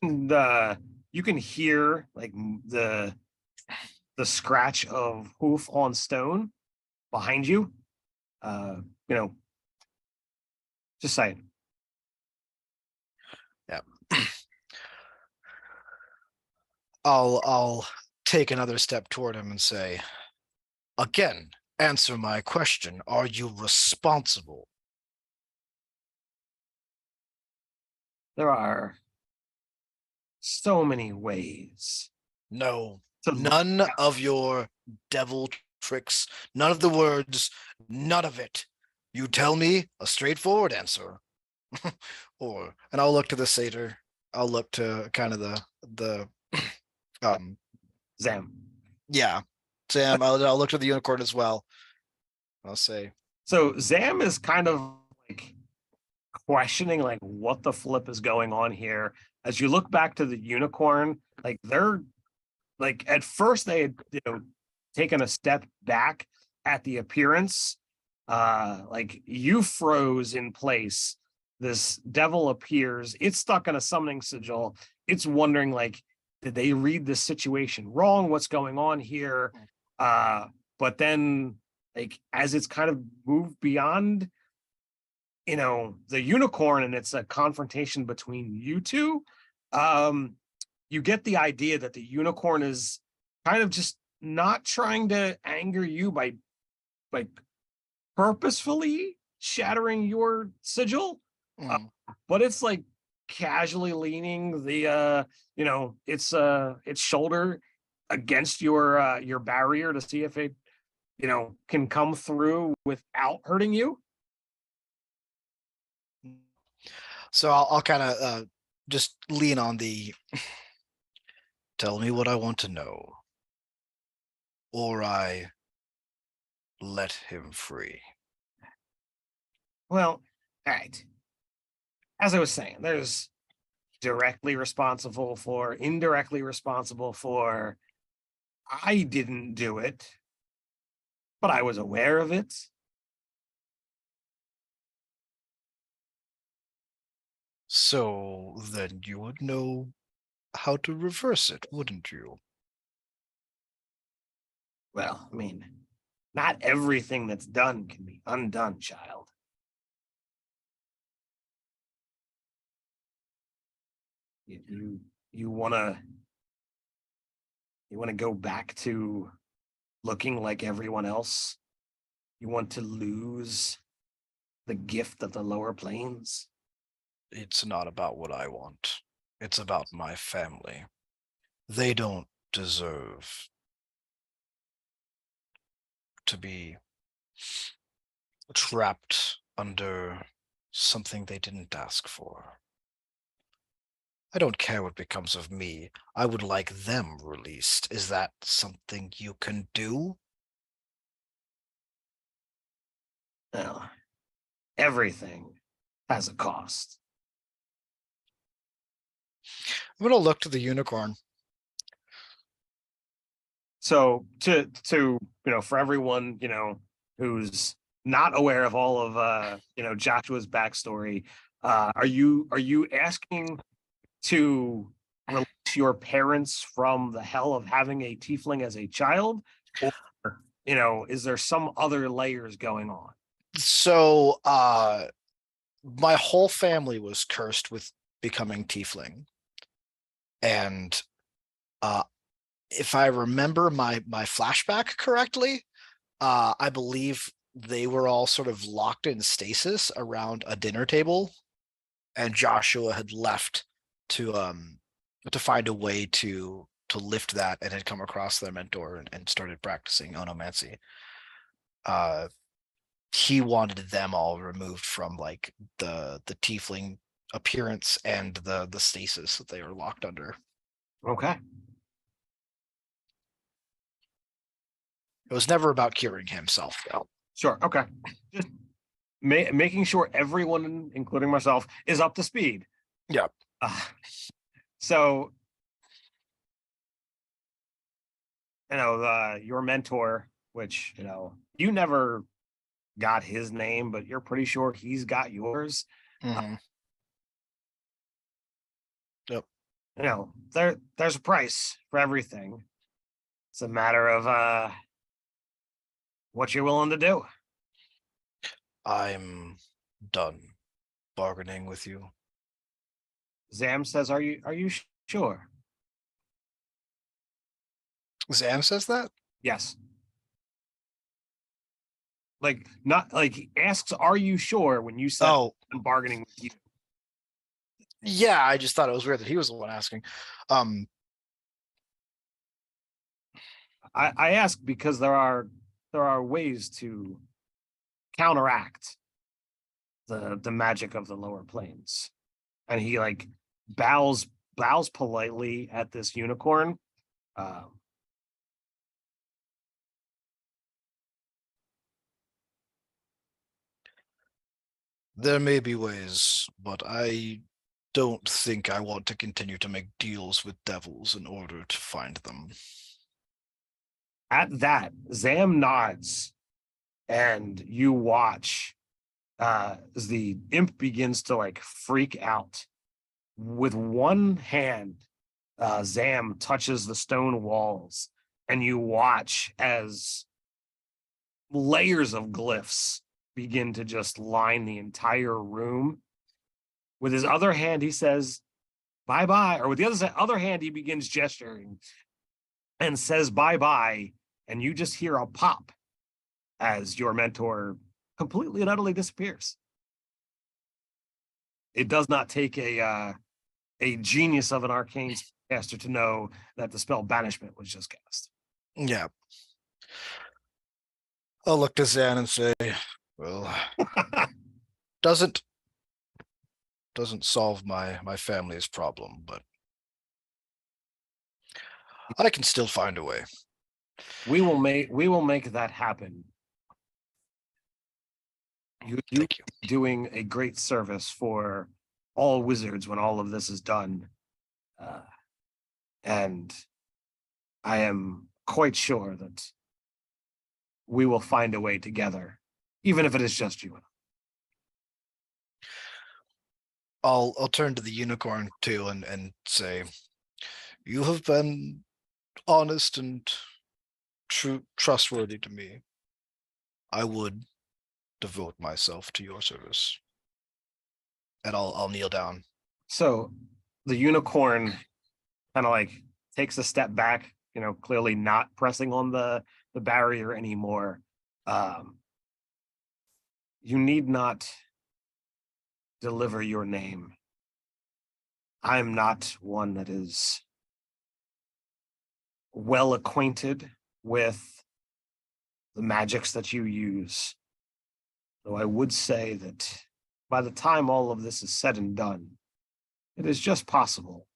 And you can hear like the scratch of hoof on stone behind you. Just saying. Yeah. I'll take another step toward him and say, again, answer my question. Are you responsible? There are so many ways. No, none of your devil tricks, none of the words, none of it. You tell me a straightforward answer. And I'll look to the satyr. I'll look to kind of the Zam. Yeah, Sam. I'll look to the unicorn as well. I'll say. So Zam is kind of like questioning like what the flip is going on here. As you look back to the unicorn, like they're like at first they had taken a step back at the appearance. Like you froze in place. This devil appears. It's stuck in a summoning sigil. It's wondering like, did they read this situation wrong? What's going on here? But then like as it's kind of moved beyond the unicorn and it's a confrontation between you two, you get the idea that the unicorn is kind of just not trying to anger you by purposefully shattering your sigil, but it's like casually leaning the its shoulder against your barrier to see if it can come through without hurting you. So I'll kind of just lean on the tell me what I want to know, or I let him free. Well, all right. As I was saying, there's directly responsible for, indirectly responsible for. I didn't do it, but I was aware of it. So then you would know how to reverse it, wouldn't you? Well, I mean, not everything that's done can be undone, child. You wanna go back to looking like everyone else? You want to lose the gift of the lower planes? It's not about what I want. It's about my family. They don't deserve to be trapped under something they didn't ask for. I don't care what becomes of me. I would like them released. Is that something you can do? Well, everything has a cost. I'm gonna look to the unicorn. So to for everyone who's not aware of all of Joshua's backstory, are you asking to release your parents from the hell of having a tiefling as a child, or is there some other layers going on? So my whole family was cursed with becoming tiefling. And if I remember my flashback correctly, I believe they were all sort of locked in stasis around a dinner table, and Joshua had left to find a way to lift that, and had come across their mentor and started practicing onomancy. He wanted them all removed from like the tiefling appearance and the stasis that they were locked under. Okay. It was never about curing himself, though. Sure. Okay. Just making sure everyone, including myself, is up to speed. Yeah. So, your mentor, which, you never got his name, but you're pretty sure he's got yours. Mm-hmm. Yep. There's a price for everything. It's a matter of what you're willing to do. I'm done bargaining with you. Zam says, "Are you sure?" Zam says that? Yes. Like, not like he asks, "Are you sure?" when you said, "I'm bargaining with you." Yeah, I just thought it was weird that he was the one asking. I ask because there are ways to counteract the magic of the lower planes. And he like bows politely at this unicorn. There may be ways, but I don't think I want to continue to make deals with devils in order to find them. At that, Zam nods, and you watch as the imp begins to like freak out. With one hand, Zam touches the stone walls, and you watch as layers of glyphs begin to just line the entire room. With his other hand, he says, "Bye-bye," or with the other hand, he begins gesturing and says, "Bye-bye," and you just hear a pop as your mentor completely and utterly disappears. It does not take a genius of an arcane caster to know that the spell Banishment was just cast. Yeah. I'll look to Zan and say, well, doesn't solve my family's problem, but I can still find a way. We will make that happen. You doing a great service for all wizards when all of this is done. And I am quite sure that we will find a way together, even if it is just you. I'll turn to the unicorn too and say, you have been honest and trustworthy to me. I would devote myself to your service. And I'll kneel down. So the unicorn kind of like takes a step back, clearly not pressing on the barrier anymore. You need not deliver your name. I'm not one that is well acquainted with the magics that you use. Though I would say that by the time all of this is said and done, it is just possible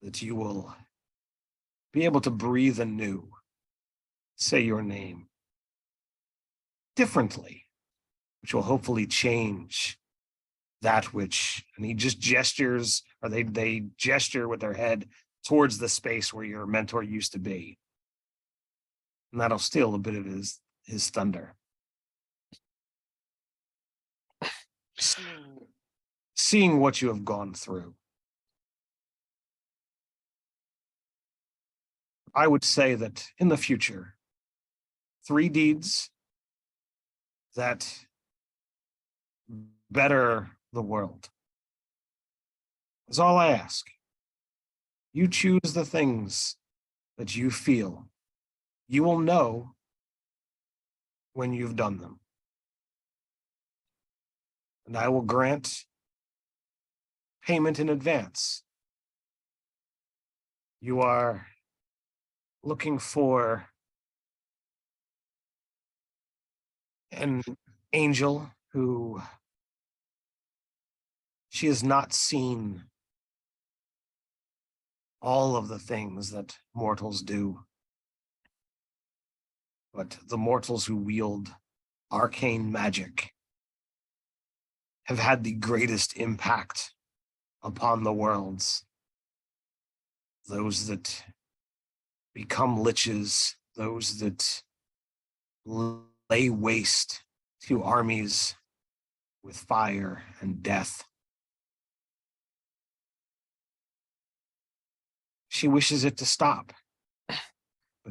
that you will be able to breathe anew, say your name differently, which will hopefully change that which, and he just gestures, or they gesture with their head towards the space where your mentor used to be. And that'll steal a bit of his thunder. Seeing what you have gone through, I would say that in the future, 3 deeds that better the world is all I ask. You choose the things that you feel you will know when you've done them. And I will grant payment in advance. You are looking for an angel who she has not seen all of the things that mortals do. But the mortals who wield arcane magic have had the greatest impact upon the worlds. Those that become liches, those that lay waste to armies with fire and death. She wishes it to stop, but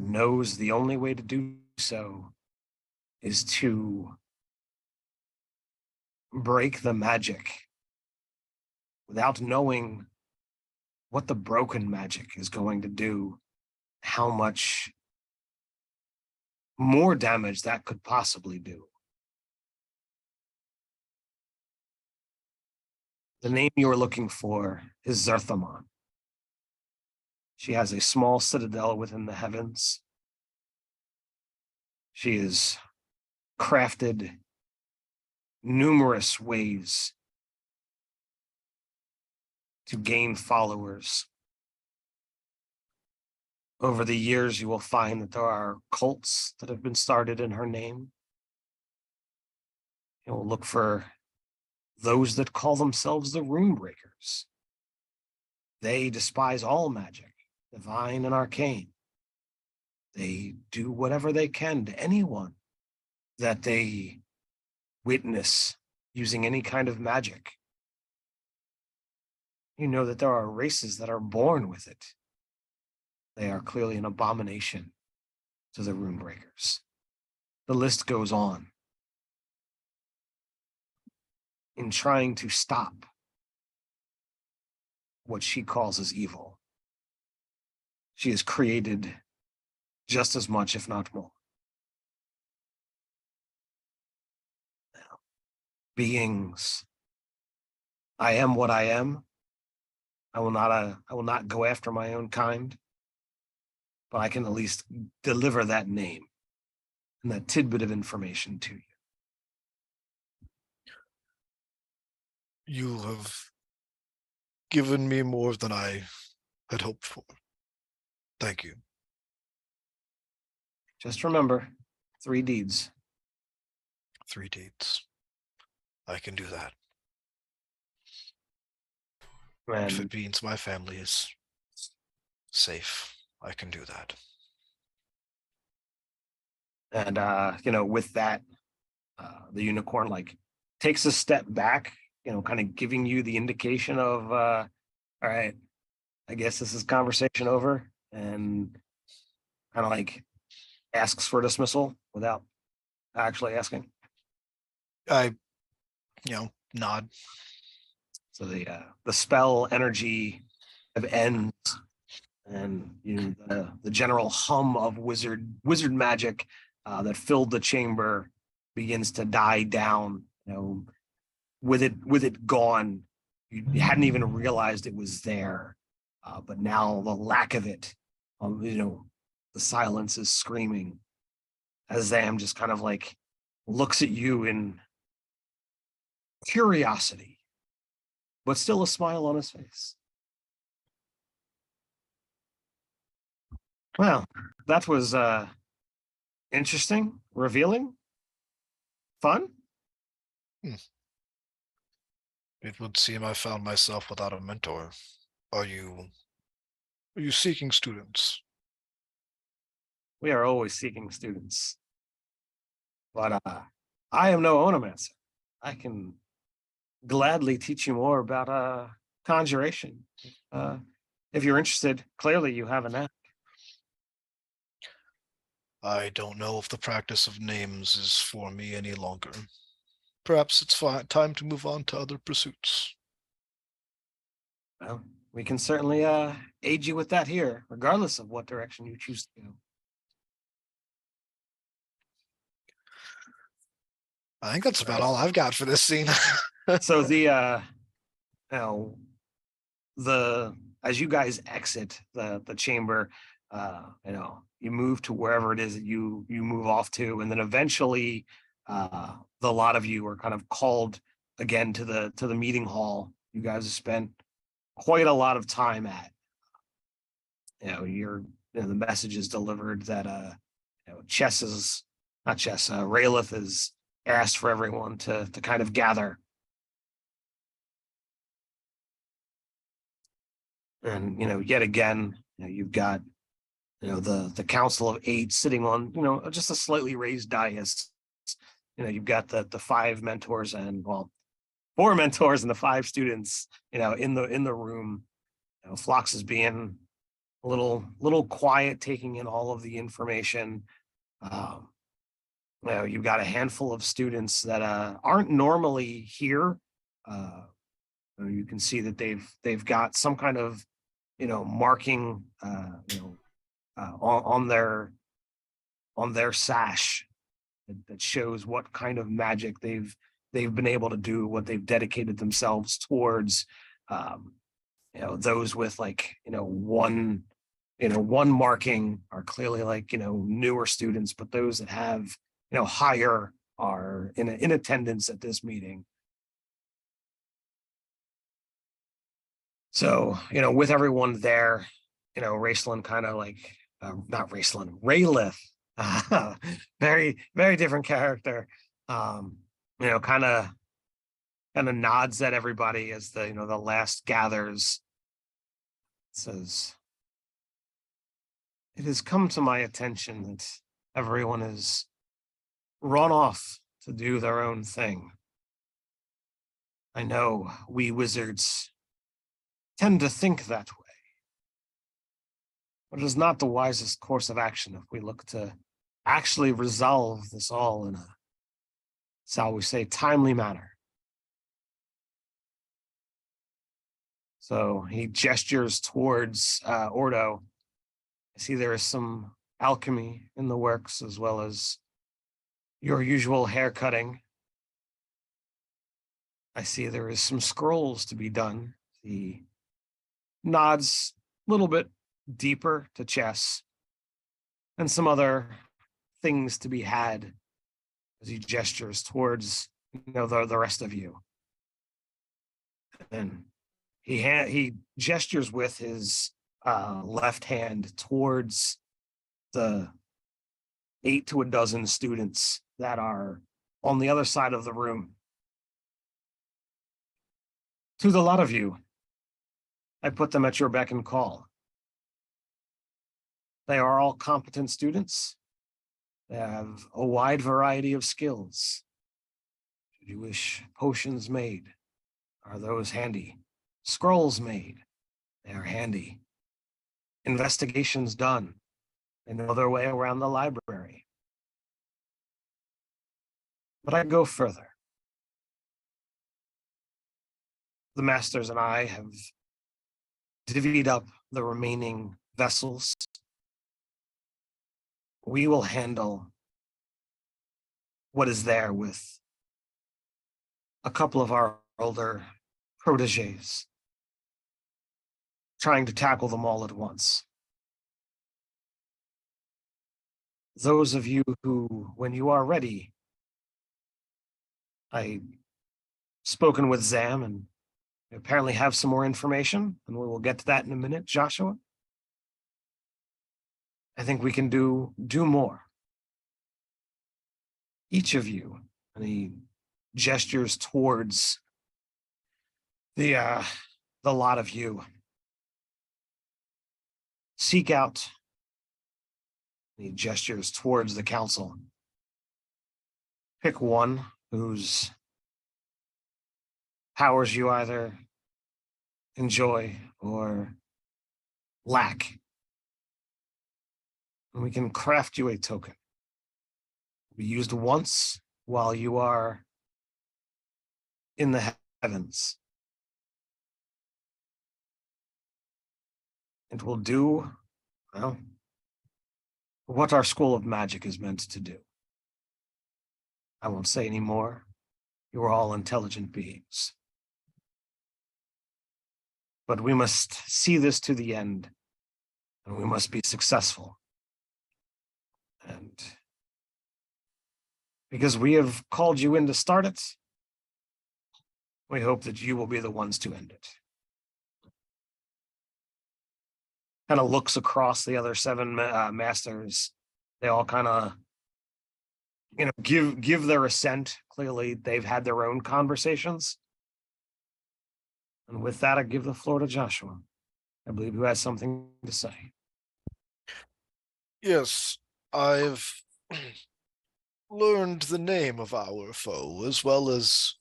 knows the only way to do so is to break the magic without knowing what the broken magic is going to do, how much more damage that could possibly do. The name you are looking for is Zerthamon. She has a small citadel within the heavens. She has crafted numerous ways to gain followers. Over the years, you will find that there are cults that have been started in her name. You'll look for those that call themselves the Rune Breakers. They despise all magic, divine and arcane. They do whatever they can to anyone that they witness using any kind of magic. You know that there are races that are born with it. They are clearly an abomination to the Rune Breakers. The list goes on. In trying to stop what she calls as evil, she has created just as much, if not more. Now, beings, I am what I am. I will not go after my own kind, but I can at least deliver that name and that tidbit of information to you. You have given me more than I had hoped for. Thank you. Just remember, 3 deeds. 3 deeds. I can do that. If it means my family is safe, I can do that. And, with that, the unicorn, takes a step back, kind of giving you the indication of, all right, I guess this is conversation over, and kind of asks for dismissal without actually asking. I, nod. So the spell energy ends, and the general hum of wizard magic that filled the chamber begins to die down. With it gone, you hadn't even realized it was there, but now the lack of it, the silence is screaming. As Zam just kind of looks at you in curiosity. but still a smile on his face. Well, that was interesting, revealing, fun. It would seem I found myself without a mentor. Are you seeking students? We are always seeking students. But I am no onomancer. I can gladly teach you more about conjuration. If you're interested, clearly you have a knack. I don't know if the practice of names is for me any longer. Perhaps it's time to move on to other pursuits. Well, we can certainly aid you with that here, regardless of what direction you choose to go. I think that's about all I've got for this scene. So as you guys exit the chamber, you move to wherever it is that you move off to, and then eventually the lot of you are kind of called again to the meeting hall. You guys have spent quite a lot of time at. The message is delivered that Raylith has asked for everyone to kind of gather. And yet again, you've got the Council of Eight sitting on just a slightly raised dais. You've got the 5 mentors and 4 mentors and the 5 students in the room. Phlox is being a little quiet, taking in all of the information. You've got a handful of students that aren't normally here. You can see that they've got some kind of marking on their sash that shows what kind of magic they've been able to do, what they've dedicated themselves towards. Those with one marking are clearly newer students, but those that have higher are in attendance at this meeting. So, with everyone there, Raceland kind of not Raceland, Raylith, very, very different character, kind of nods at everybody as the last gathers. It says, "It has come to my attention that everyone has run off to do their own thing. I know we wizards tend to think that way, but it is not the wisest course of action if we look to actually resolve this all in a, shall we say, timely manner." So he gestures towards Ordo. I see there is some alchemy in the works, as well as your usual hair cutting. I see there is some scrolls to be done. He nods a little bit deeper to chess, and some other things to be had as he gestures towards the rest of you. And he gestures with his left hand towards the 8 to a dozen students that are on the other side of the room. To the lot of you, I put them at your beck and call. They are all competent students. They have a wide variety of skills. Should you wish potions made, are those handy? Scrolls made, they are handy. Investigations done, they know their way around the library. But I go further. The masters and I have divvied up the remaining vessels. We will handle what is there with a couple of our older proteges, trying to tackle them all at once. Those of you who, when you are ready, I've spoken with Zam, and We apparently have some more information, and we will get to that in a minute, Joshua. I think we can do more. Each of you, and he gestures towards the lot of you. Seek out. He gestures towards the council. Pick one whose powers you either enjoy or lack. And we can craft you a token. Be used once while you are in the heavens. It will do, well, what our School of Magic is meant to do. I won't say any more. You are all intelligent beings. But we must see this to the end, and we must be successful. And because we have called you in to start it, we hope that you will be the ones to end it. Kind of looks across the other 7 masters. They all kind of, give their assent. Clearly, they've had their own conversations. And with that, I give the floor to Joshua. I believe who has something to say. Yes, I've learned the name of our foe, as well as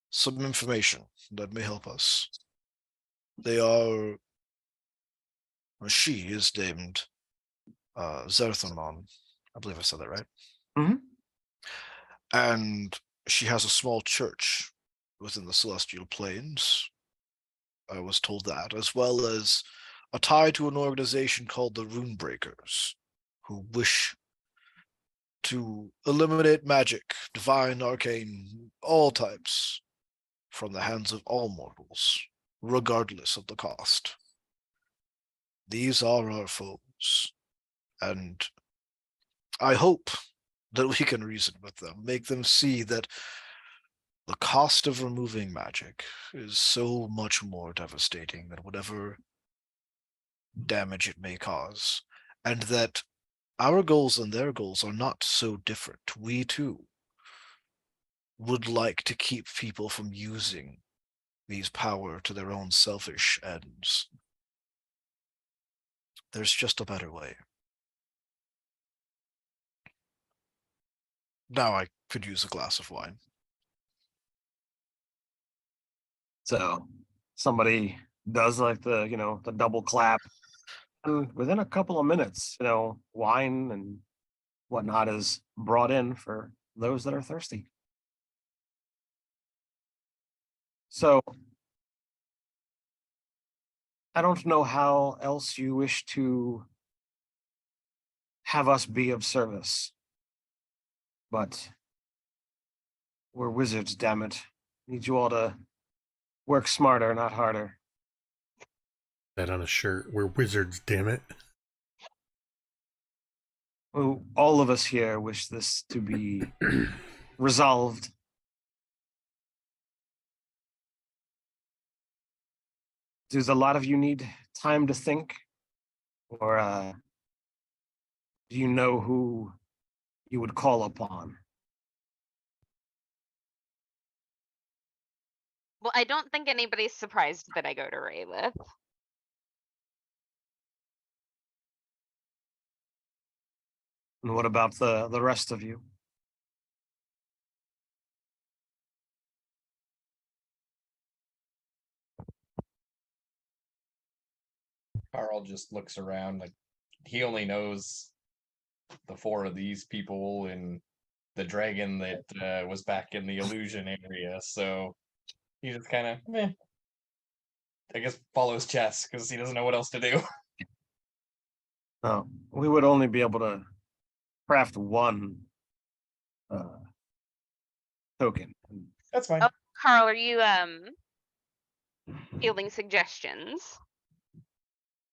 some information that may help us. They are, or she is named Zerthamon. I believe I said that right. Mm-hmm. And she has a small church within the Celestial Plains. I was told that, as well as a tie to an organization called the Rune Breakers, who wish to eliminate magic, divine, arcane, all types, from the hands of all mortals, regardless of the cost. These are our foes, and I hope that we can reason with them, make them see that the cost of removing magic is so much more devastating than whatever damage it may cause, and that our goals and their goals are not so different. We too would like to keep people from using these power to their own selfish ends. There's just a better way. Now I could use a glass of wine. So somebody does like the double clap. And within a couple of minutes, wine and whatnot is brought in for those that are thirsty. So I don't know how else you wish to have us be of service, but we're wizards, damn it. Need you all to work smarter, not harder. That on a shirt. We're wizards, damn it. Well, all of us here wish this to be resolved. Does a lot of you need time to think? Or do you know who you would call upon? Well, I don't think anybody's surprised that I go to Raylith. And what about the rest of you? Carl just looks around like he only knows the 4 of these people and the dragon that was back in the illusion area, so he just kind of I guess follows chess because he doesn't know what else to do. Oh, we would only be able to craft one token. That's fine. Oh, Carl, are you fielding suggestions?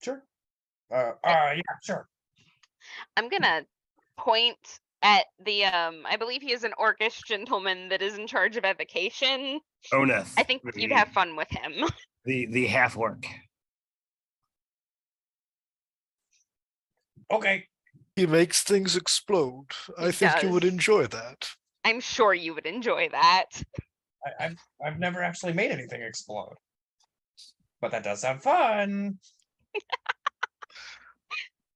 Sure. Yeah, sure. I'm gonna point at the I believe he is an orcish gentleman that is in charge of evocation. Oneth. I think you'd have fun with him. The half orc. Okay. He makes things explode. I think you would does. enjoy that. I'm sure you would enjoy that. I've never actually made anything explode, but that does sound fun.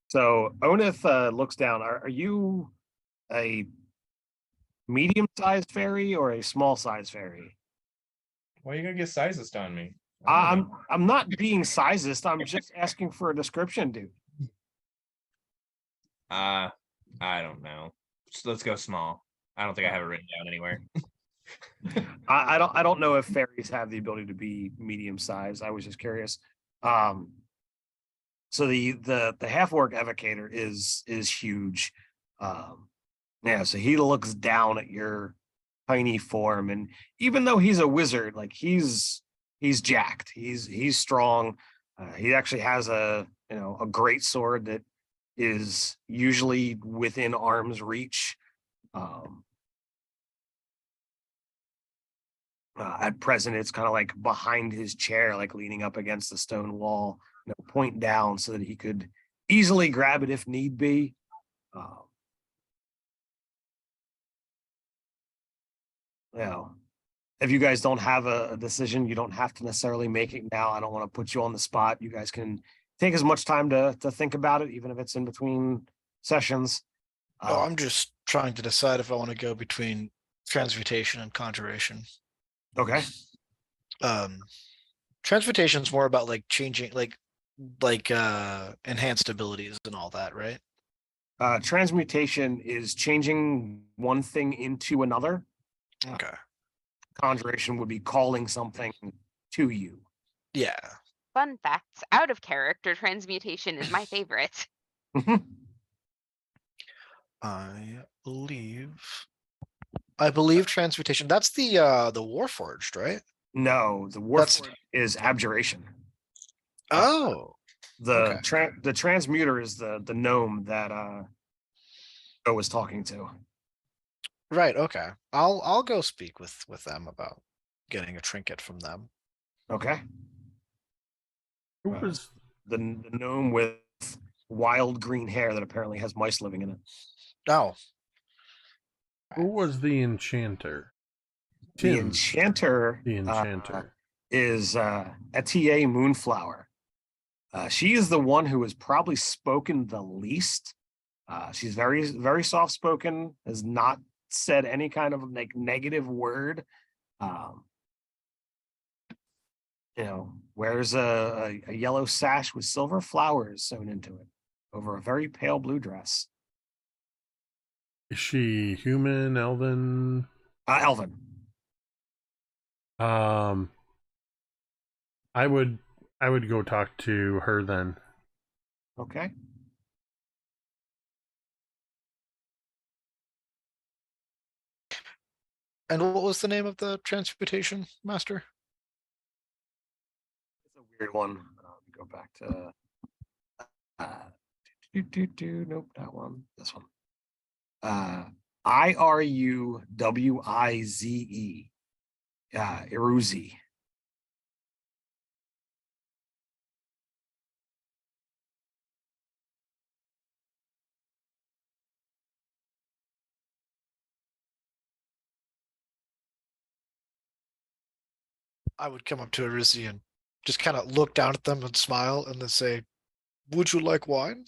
So Oneth looks down. Are you a medium-sized fairy or a small-sized fairy? Why are you gonna get sizes on me? I don't know. I'm not being sizist. I'm just asking for a description, dude. I don't know. Let's go small. I don't think I have it written down anywhere. I don't know if fairies have the ability to be medium sized. I was just curious. So the half orc evocator is huge. Yeah, so he looks down at your tiny form, and even though he's a wizard, like he's jacked. He's strong. He actually has a great sword that is usually within arm's reach. At present, it's kind of like behind his chair, like leaning up against the stone wall, point down so that he could easily grab it if need be. If you guys don't have a decision, you don't have to necessarily make it now. I don't want to put you on the spot. You guys can take as much time to think about it, even if it's in between sessions. No, I'm just trying to decide if I want to go between transmutation and conjuration. Okay. Transmutation is more about like changing, like enhanced abilities and all that, right? Transmutation is changing one thing into another. Okay. Conjuration would be calling something to you. Yeah. Fun facts: out of character, transmutation is my favorite. I believe transmutation. That's the Warforged, right? No, the Warforged is abjuration. Oh. The transmuter is the gnome that Joe was talking to. Right. Okay. I'll go speak with them about getting a trinket from them. Okay. Who was the gnome with wild green hair that apparently has mice living in it? Oh. Who was the enchanter? The enchanter. The enchanter is Etier Moonflower. She is the one who has probably spoken the least. She's very, very soft spoken. Has not said any kind of like negative word. Wears a yellow sash with silver flowers sewn into it over a very pale blue dress. Is she human, elven? Elven. I would go talk to her then. Okay. And what was the name of the transmutation master? It's a weird one. Go back to nope, that one. This one. Iruwize. Iruzi. I would come up to Arisi and just kind of look down at them and smile and then say, "Would you like wine?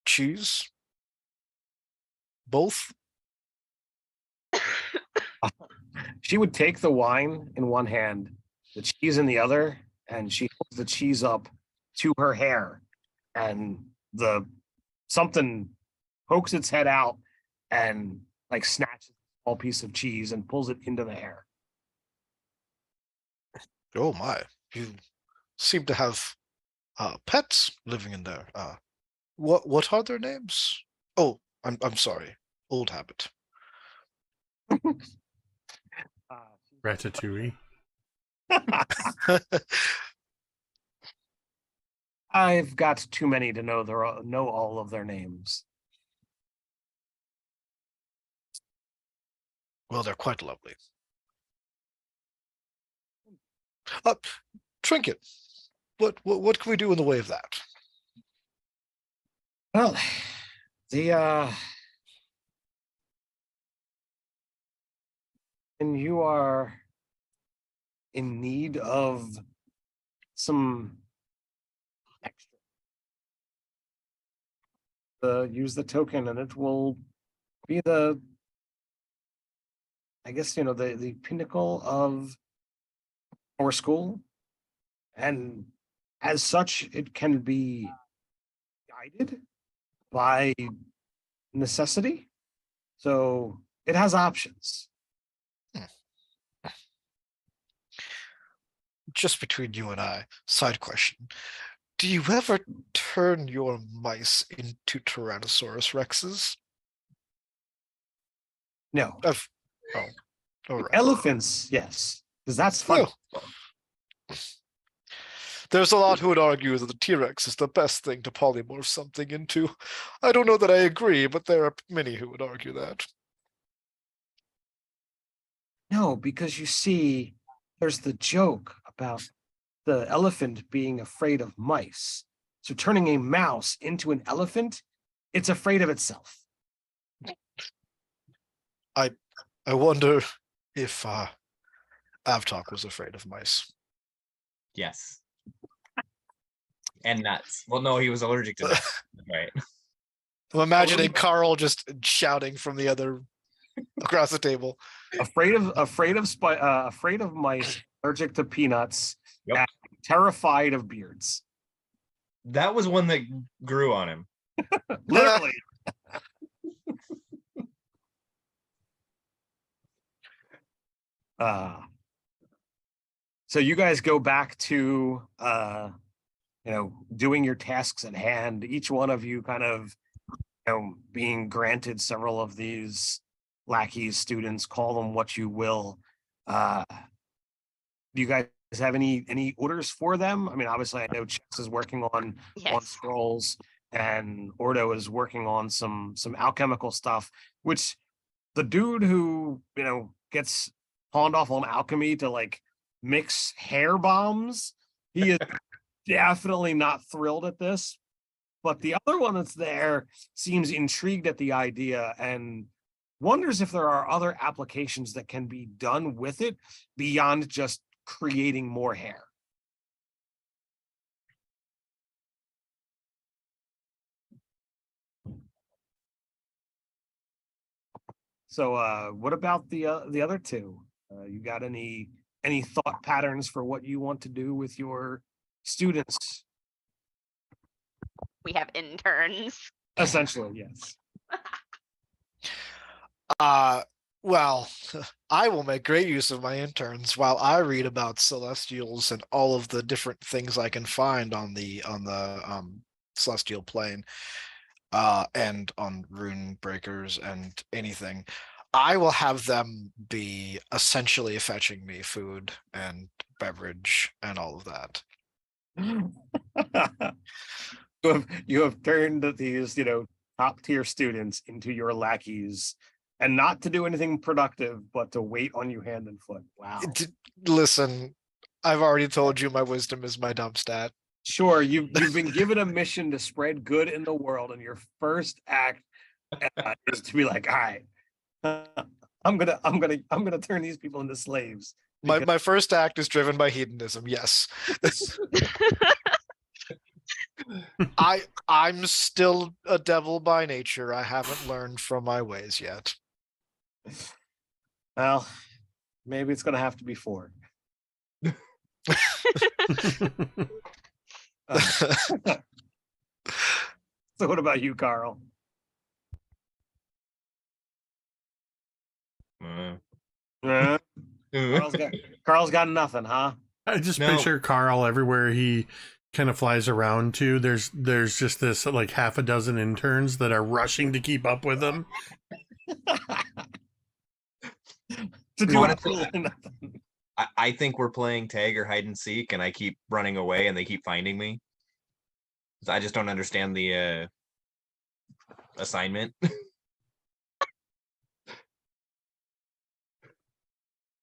Cheese? Both?" She would take the wine in one hand, the cheese in the other, and she holds the cheese up to her hair, and something pokes its head out and like snatches a small piece of cheese and pulls it into the hair. Oh my, you seem to have pets living in there. What are their names? Oh, I'm sorry. Old habit. Ratatouille. I've got too many to know all of their names. Well, they're quite lovely. Trinket. What can we do in the way of that? Well, the and you are in need of some extra. Use the token, and it will be the, I guess, the pinnacle of our school, and as such, it can be guided by necessity. So it has options. Just between you and I, side question. Do you ever turn your mice into Tyrannosaurus Rexes? No. Oh, all right. Elephants, yes, because that's fun. Well, there's a lot who would argue that the T-Rex is the best thing to polymorph something into. I don't know that I agree, but there are many who would argue that. No, because you see, there's the joke about the elephant being afraid of mice. So turning a mouse into an elephant, it's afraid of itself. I wonder if Avtok was afraid of mice. Yes. And nuts. Well, no, he was allergic to nuts. Right. I'm imagining Carl just shouting from the other across the table. Afraid of mice, allergic to peanuts, Yep. and terrified of beards. That was one that grew on him. Literally. So you guys go back to doing your tasks at hand, each one of you kind of being granted several of these lackeys, students, call them what you will. Do you guys have any orders for them? I mean, obviously I know Chess is working on scrolls, and Ordo is working on some alchemical stuff, which the dude who gets pawned off on alchemy to like mix hair bombs, he is definitely not thrilled at this. But the other one that's there seems intrigued at the idea and wonders if there are other applications that can be done with it beyond just creating more hair. So what about the other two? You got any thought patterns for what you want to do with your students? We have interns. Essentially, yes. Well, I will make great use of my interns while I read about celestials and all of the different things I can find on the celestial plane, and on rune breakers and anything. I will have them be essentially fetching me food and beverage and all of that. You have turned these, top tier students into your lackeys, and not to do anything productive, but to wait on you hand and foot. Wow. Listen, I've already told you my wisdom is my dump stat. Sure, you've been given a mission to spread good in the world, and your first act is to be like, all right, I'm gonna turn these people into slaves. My first act is driven by hedonism. Yes. I'm still a devil by nature. I haven't learned from my ways yet. Well, maybe it's gonna have to be 4. So what about you, Carl? Carl's got nothing, huh? I just picture Carl everywhere he kind of flies around to. There's just this like half a dozen interns that are rushing to keep up with him. To do absolutely nothing. I think we're playing tag or hide and seek, and I keep running away, and they keep finding me. I just don't understand the assignment.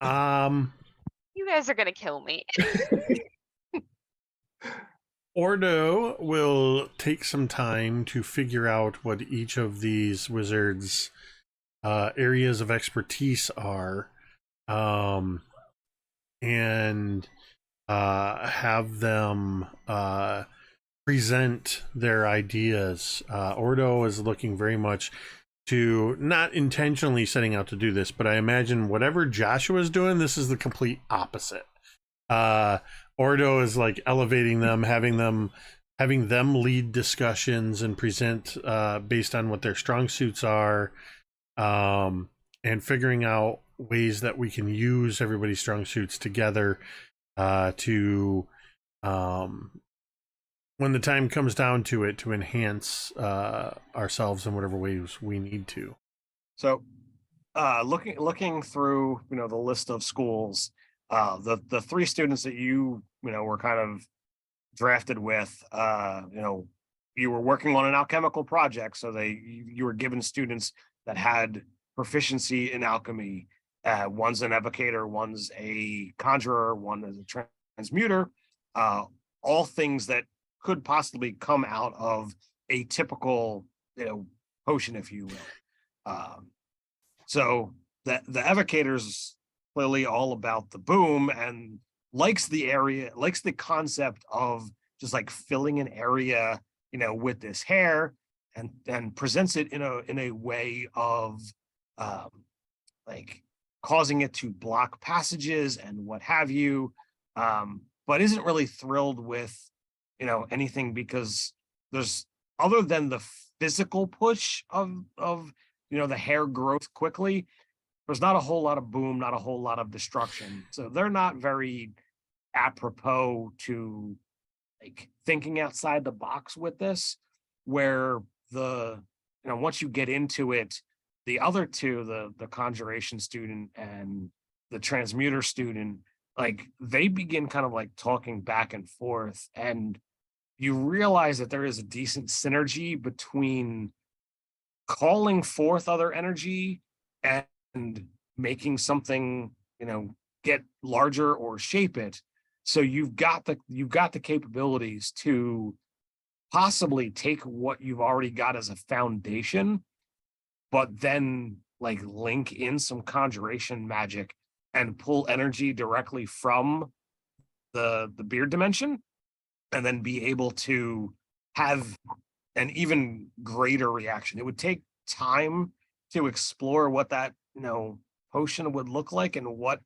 You guys are gonna kill me. Ordo will take some time to figure out what each of these wizards' areas of expertise are, and have them present their ideas. Ordo is looking very much to, not intentionally setting out to do this, but I imagine whatever Joshua's doing, this is the complete opposite. Ordo is like elevating them, having them lead discussions and present based on what their strong suits are, and figuring out ways that we can use everybody's strong suits together to when the time comes down to it, to enhance ourselves in whatever ways we need to. So looking through, the list of schools, the three students that you were kind of drafted with, you were working on an alchemical project, so you were given students that had proficiency in alchemy. One's an evocator, one's a conjurer, one is a transmuter, all things that could possibly come out of a typical potion, if you will. So the evocator's clearly all about the boom and likes the concept of just like filling an area with this hair, and presents it in a way of like causing it to block passages and what have you, but isn't really thrilled with anything, because there's, other than the physical push of the hair growth quickly, there's not a whole lot of boom, not a whole lot of destruction. So they're not very apropos to like thinking outside the box with this, where once you get into it, the other two, the conjuration student and the transmuter student, like they begin kind of like talking back and forth, and you realize that there is a decent synergy between calling forth other energy and making something, get larger or shape it. So you've got the capabilities to possibly take what you've already got as a foundation, but then like link in some conjuration magic and pull energy directly from the beard dimension, and then be able to have an even greater reaction. It would take time to explore what that potion would look like and what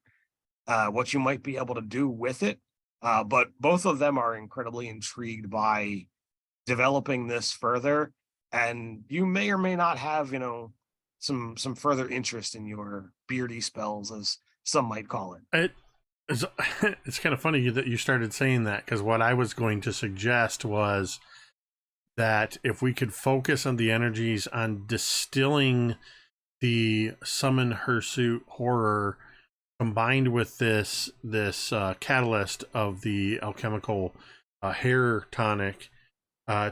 you might be able to do with it. But both of them are incredibly intrigued by developing this further, and you may or may not have some further interest in your beardy spells, as some might call it. It's kind of funny that you started saying that, because what I was going to suggest was that if we could focus on the energies on distilling the summon hirsute horror combined with this catalyst of the alchemical hair tonic,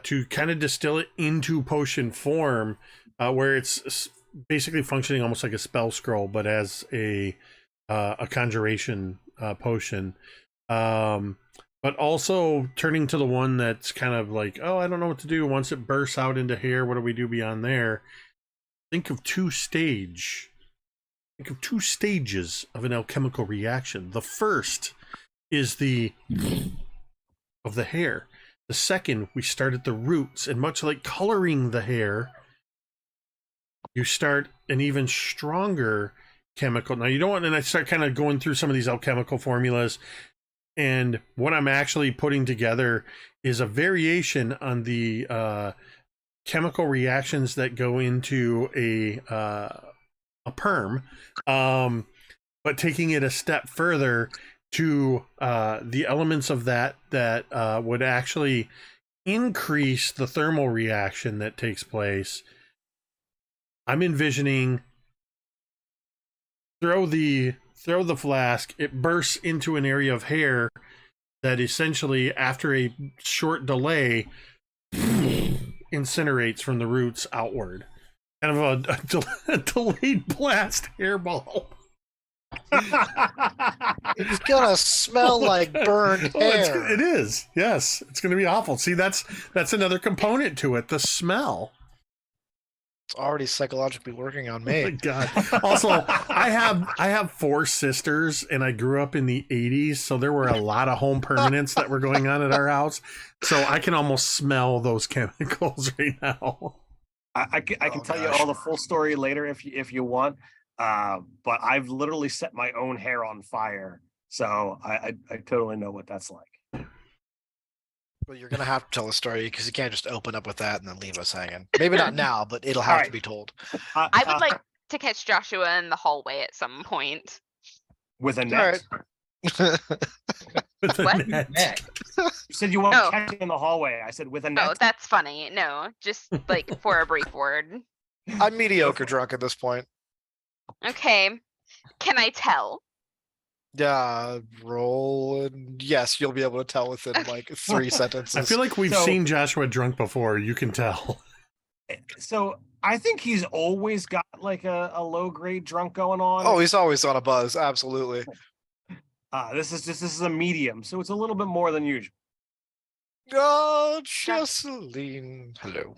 to kind of distill it into potion form, where it's basically functioning almost like a spell scroll, but as a conjuration potion, but also turning to the one that's kind of like, oh, I don't know what to do once it bursts out into hair. What do we do beyond there? Think of two stages of an alchemical reaction. The first is of the hair. The second, we start at the roots, and much like coloring the hair, you start an even stronger chemical. Now you don't want, and I start kind of going through some of these alchemical formulas, and what I'm actually putting together is a variation on the chemical reactions that go into a perm, but taking it a step further to the elements of that would actually increase the thermal reaction that takes place. I'm envisioning throw the flask, it bursts into an area of hair that essentially, after a short delay, incinerates from the roots outward. Kind of a delayed blast hairball. It's gonna smell like burned hair. It is. Yes, it's going to be awful. See, that's another component to it. The smell. It's already psychologically working on Oh my me. God. Also, I have 4 sisters, and I grew up in the 80s, so there were a lot of home permanents that were going on at our house. So I can almost smell those chemicals right now. I can tell you all the full story later if you want. But I've literally set my own hair on fire, so I totally know what that's like. Well, you're gonna have to tell a story because you can't just open up with that and then leave us hanging. Maybe not now, but it'll have to be told. I would like to catch Joshua in the hallway at some point. With a net. With a What? net. You said you won't Oh. catch it in the hallway. I said with a net. Oh, that's funny. No, just like for a brief word. I'm mediocre drunk at this point. Okay. Can I tell? Yeah, roll and yes, you'll be able to tell within like 3 sentences. I feel like we've seen Joshua drunk before. You can tell. So I think he's always got like a low grade drunk going on. Oh, he's always on a buzz. Absolutely. This is a medium, so it's a little bit more than usual. Oh, Jesseline. Hello.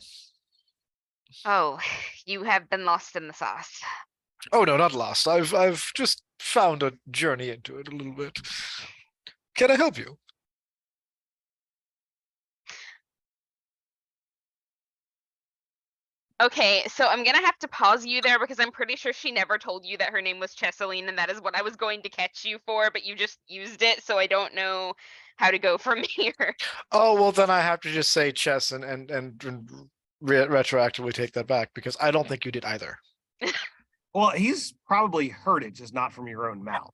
Oh, you have been lost in the sauce. Oh no, not lost. I've just found a journey into it a little bit. Can I help you? Okay, so I'm gonna have to pause you there because I'm pretty sure she never told you that her name was Chessaline, and that is what I was going to catch you for, but you just used it, so I don't know how to go from here. Oh well, then I have to just say chess and retroactively take that back because I don't think you did either. Well, he's probably heard it, just not from your own mouth.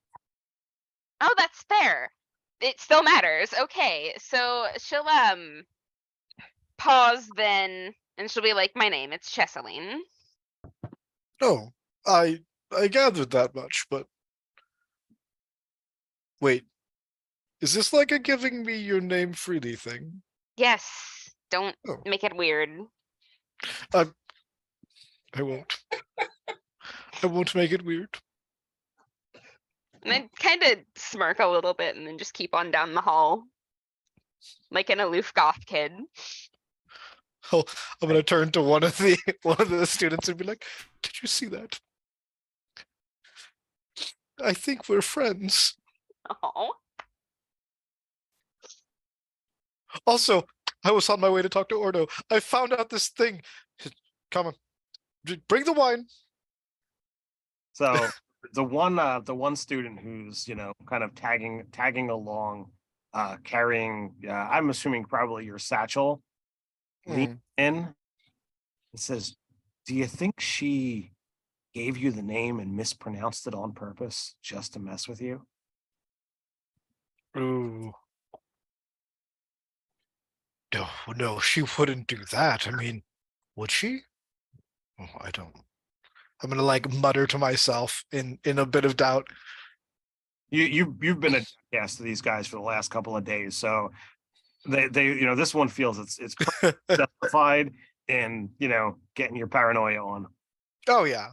Oh, that's fair. It still matters. Okay, so she'll pause then, and she'll be like, "My name, it's Chessaline." Oh, I gathered that much, but wait, is this like a giving me your name freely thing? Yes, don't Oh. make it weird. I won't. I won't make it weird. And I kind of smirk a little bit and then just keep on down the hall. Like an aloof goth kid. Oh, I'm gonna turn to one of the students and be like, "Did you see that? I think we're friends." Oh. Also, I was on my way to talk to Ordo. I found out this thing. Come on, bring the wine. So the one student who's kind of tagging along, carrying I'm assuming probably your satchel, leans in and says, "Do you think she gave you the name and mispronounced it on purpose just to mess with you?" Ooh. No, she wouldn't do that. I mean, would she? Oh, I don't. I'm gonna like mutter to myself in a bit of doubt. You've been a jackass to these guys for the last couple of days, so they this one feels it's justified in getting your paranoia on. Oh yeah.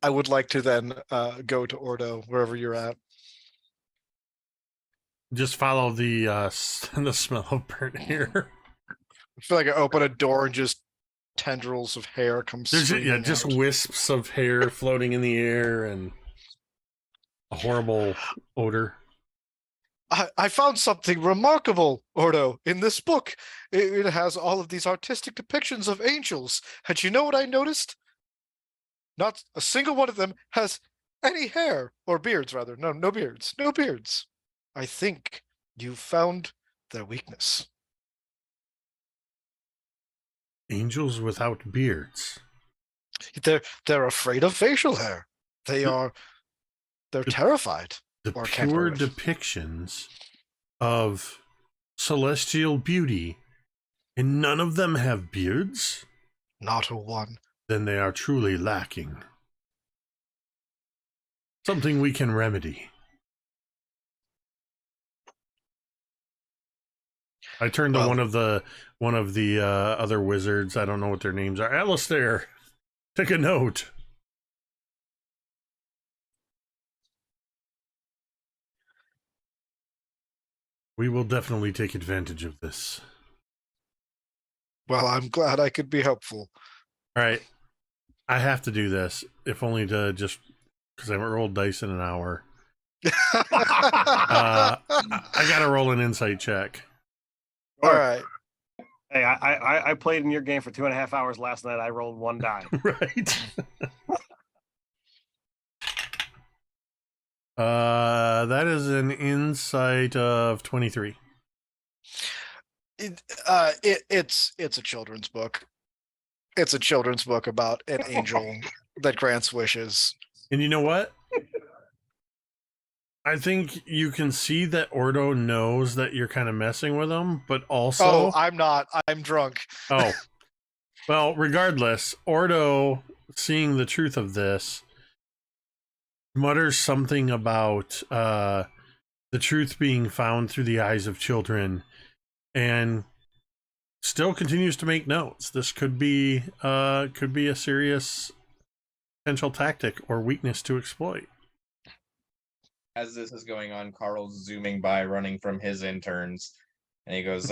I would like to then go to Ordo wherever you're at. Just follow the smell of burnt hair. I feel like I open a door and just tendrils of hair come streaming just out. wisps of hair floating in the air and a horrible odor. I found something remarkable, Ordo, in this book. It has all of these artistic depictions of angels. And you know what I noticed? Not a single one of them has any hair, or beards, rather. No beards. No beards. I think you found their weakness. Angels without beards. They're afraid of facial hair. They're terrified. The Or can't pure believe. depictions of celestial beauty, and none of them have beards? Not a one. Then they are truly lacking. Something we can remedy. I turned to one of the other wizards. I don't know what their names are. Alistair, take a note. We will definitely take advantage of this. Well, I'm glad I could be helpful. All right. I have to do this, if only to just because I haven't rolled dice in an hour. I got to roll an insight check. All right. Hey, I played in your game for 2.5 hours last night. I rolled 1 die. Right. That is an insight of 23. It's a children's book. It's a children's book about an angel that grants wishes. And you know what? I think you can see that Ordo knows that you're kind of messing with him, but also... Oh, I'm not. I'm drunk. Oh. Well, regardless, Ordo, seeing the truth of this, mutters something about the truth being found through the eyes of children, and still continues to make notes. This could be a serious potential tactic or weakness to exploit. As this is going on, Carl's zooming by, running from his interns, and he goes,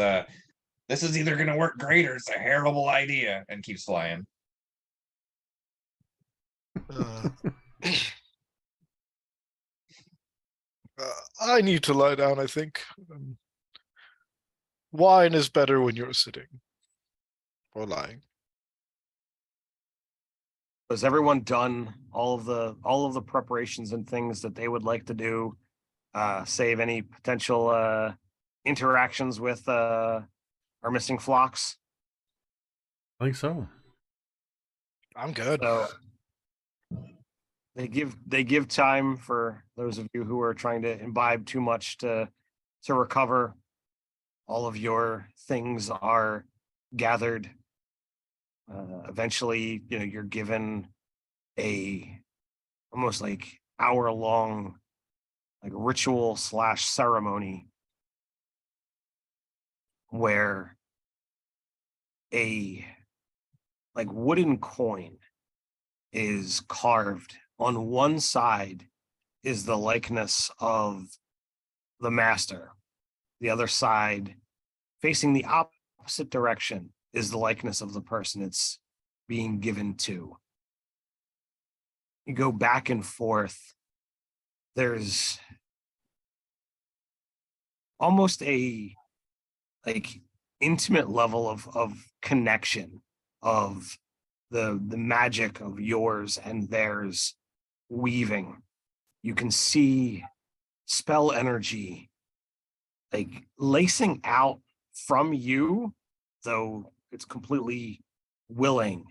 this is either going to work great or it's a terrible idea, and keeps flying. I need to lie down, I think. Wine is better when you're sitting or lying. Has everyone done all of the preparations and things that they would like to do? Save any potential interactions with our missing flocks? I think so. I'm good. So they give time for those of you who are trying to imbibe too much to recover. All of your things are gathered. Eventually, you're given a almost like hour-long like ritual / ceremony where a like wooden coin is carved. On one side is the likeness of the master. The other side, facing the opposite direction, is the likeness of the person it's being given to. You go back and forth. There's almost a like intimate level of connection of the magic of yours and theirs weaving. You can see spell energy like lacing out from you, though it's completely willing,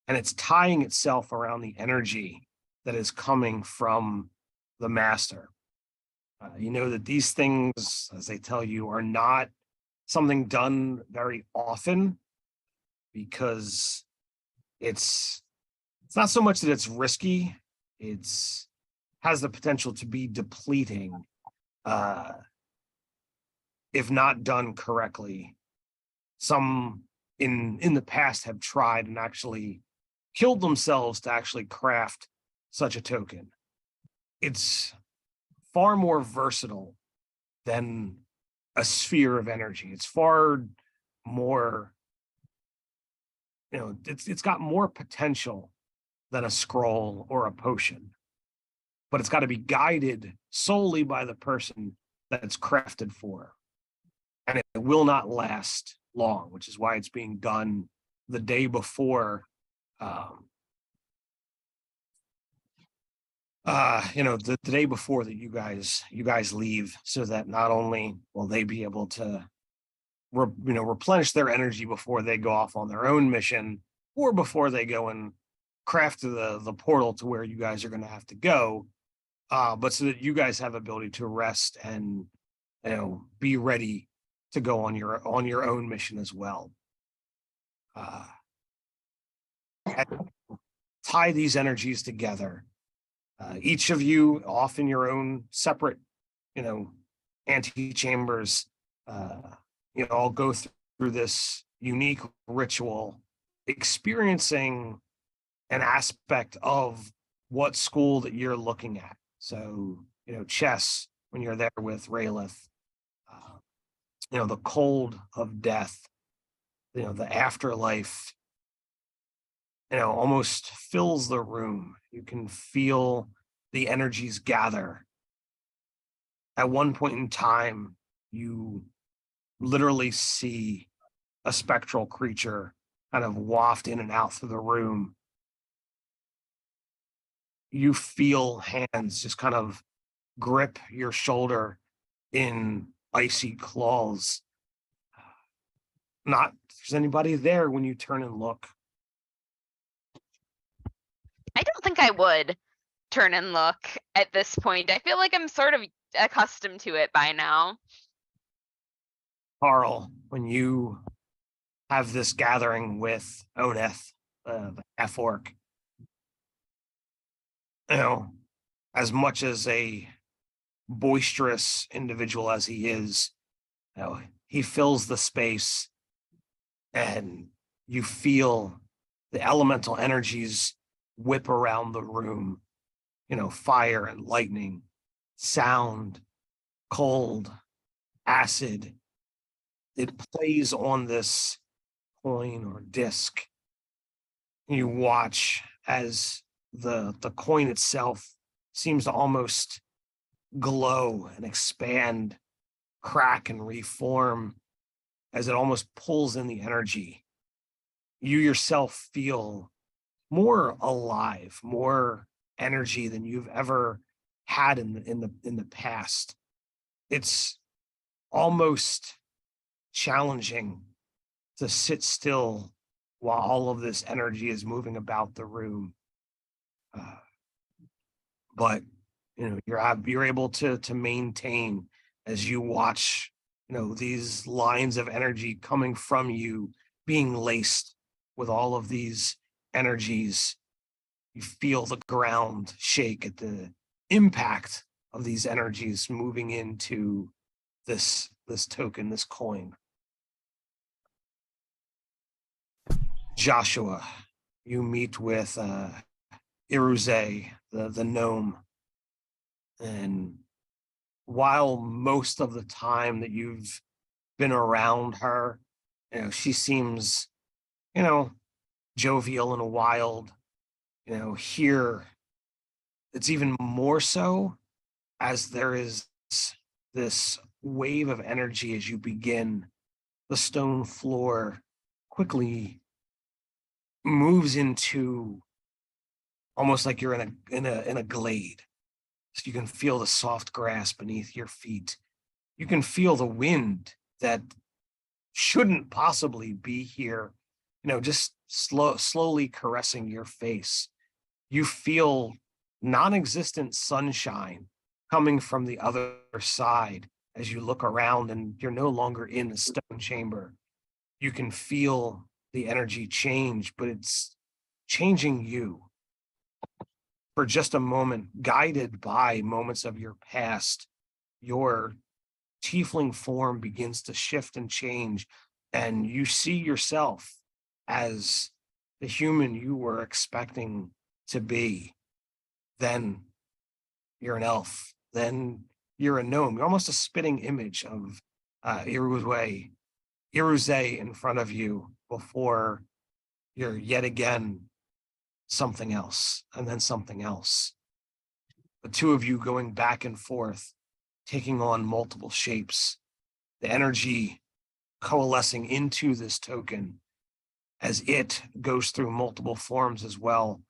and it's tying itself around the energy that is coming from the master. You know that these things, as they tell you, are not something done very often, because it's not so much that it's risky, it's has the potential to be depleting if not done correctly. Some in the past have tried and actually killed themselves to actually craft such a token. It's far more versatile than a sphere of energy. It's far more, it's got more potential than a scroll or a potion, but it's got to be guided solely by the person that it's crafted for. And it will not last long, which is why it's being done the day before, the day before that you guys leave, so that not only will they be able to, replenish their energy before they go off on their own mission, or before they go and craft the portal to where you guys are going to have to go, but so that you guys have ability to rest and be ready to go on your own mission as well. Tie these energies together. Each of you off in your own separate, antechambers, all go through this unique ritual, experiencing an aspect of what school that you're looking at. So, chess, when you're there with Raylith, the cold of death, the afterlife, almost fills the room. You can feel the energies gather. At one point in time, you literally see a spectral creature kind of waft in and out through the room. You feel hands just kind of grip your shoulder in icy claws. Not there's anybody there when you turn and look. I don't think I would turn and look at this point. I feel like I'm sort of accustomed to it by now. Carl, when you have this gathering with Oneth, the half-orc, as much as a boisterous individual as he is, he fills the space, and you feel the elemental energies whip around the room. Fire and lightning, sound, cold, acid. It plays on this coin or disc. You watch as the coin itself seems to almost glow and expand, crack and reform as it almost pulls in the energy. You yourself feel more alive, more energy than you've ever had in the past. It's almost challenging to sit still while all of this energy is moving about the room. But you're able to maintain as you watch these lines of energy coming from you being laced with all of these energies. You feel the ground shake at the impact of these energies moving into this token, this coin. Joshua, you meet with Iruze, the gnome. And while most of the time that you've been around her, she seems, jovial and wild. Here, it's even more so as there is this wave of energy as you begin. The stone floor quickly moves into almost like you're in a glade. So you can feel the soft grass beneath your feet. You can feel the wind that shouldn't possibly be here, just slowly caressing your face. You feel non-existent sunshine coming from the other side as you look around, and you're no longer in the stone chamber. You can feel the energy change, but it's changing you. For just a moment, guided by moments of your past, your tiefling form begins to shift and change, and you see yourself as the human you were expecting to be. Then you're an elf. Then you're a gnome. You're almost a spitting image of Iruze in front of you before you're yet again something else, and then something else. The two of you going back and forth, taking on multiple shapes, the energy coalescing into this token as it goes through multiple forms as well,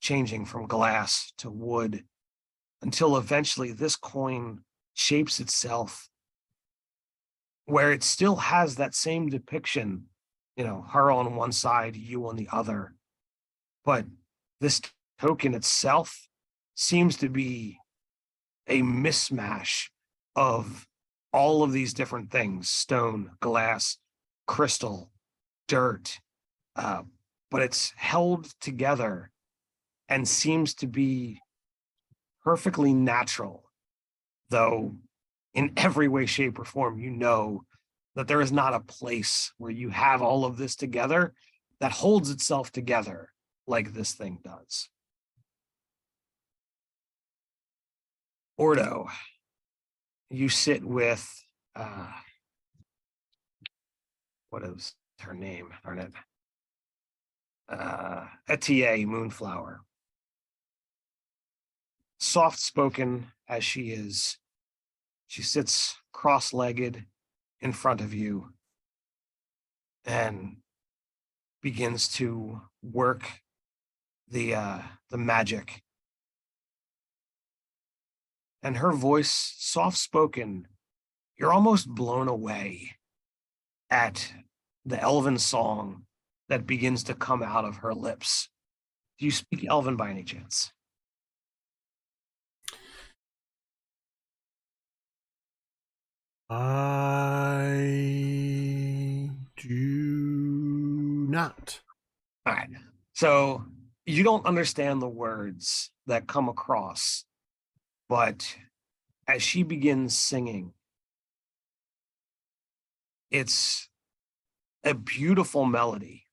changing from glass to wood, until eventually this coin shapes itself where it still has that same depiction, her on one side, you on the other. But this token itself seems to be a mismatch of all of these different things: stone, glass, crystal, dirt. But it's held together and seems to be perfectly natural, though in every way, shape, or form, that there is not a place where you have all of this together that holds itself together like this thing does. Ordo, you sit with what is her name? Darn it. Etier Moonflower. Soft spoken as she is, she sits cross-legged in front of you and begins to work the magic. And her voice, soft-spoken, you're almost blown away at the elven song that begins to come out of her lips. Do you speak Elven by any chance? I do not. All right. So you don't understand the words that come across, but as she begins singing, it's a beautiful melody.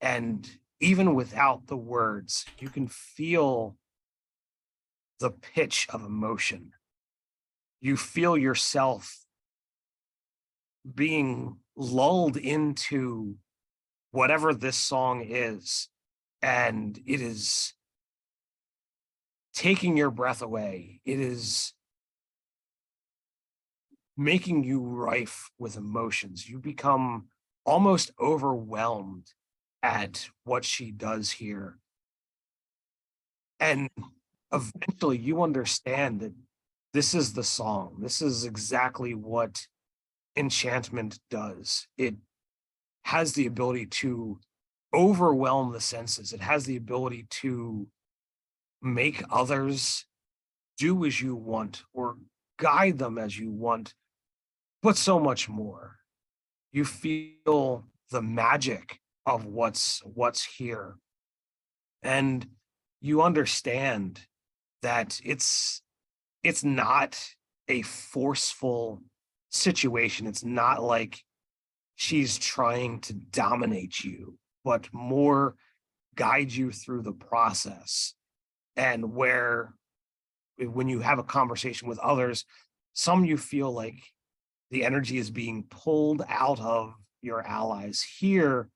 And even without the words, you can feel the pitch of emotion. You feel yourself being lulled into whatever this song is, and it is taking your breath away. It is making you rife with emotions. You become almost overwhelmed at what she does here. And eventually you understand that this is the song. This is exactly what enchantment does. It has the ability to overwhelm the senses. It has the ability to make others do as you want or guide them as you want, but so much more. You feel the magic of what's here. And you understand that it's not a forceful situation. It's not like she's trying to dominate you, but more guide you through the process. And where when you have a conversation with others, some you feel like the energy is being pulled out of your allies. Here,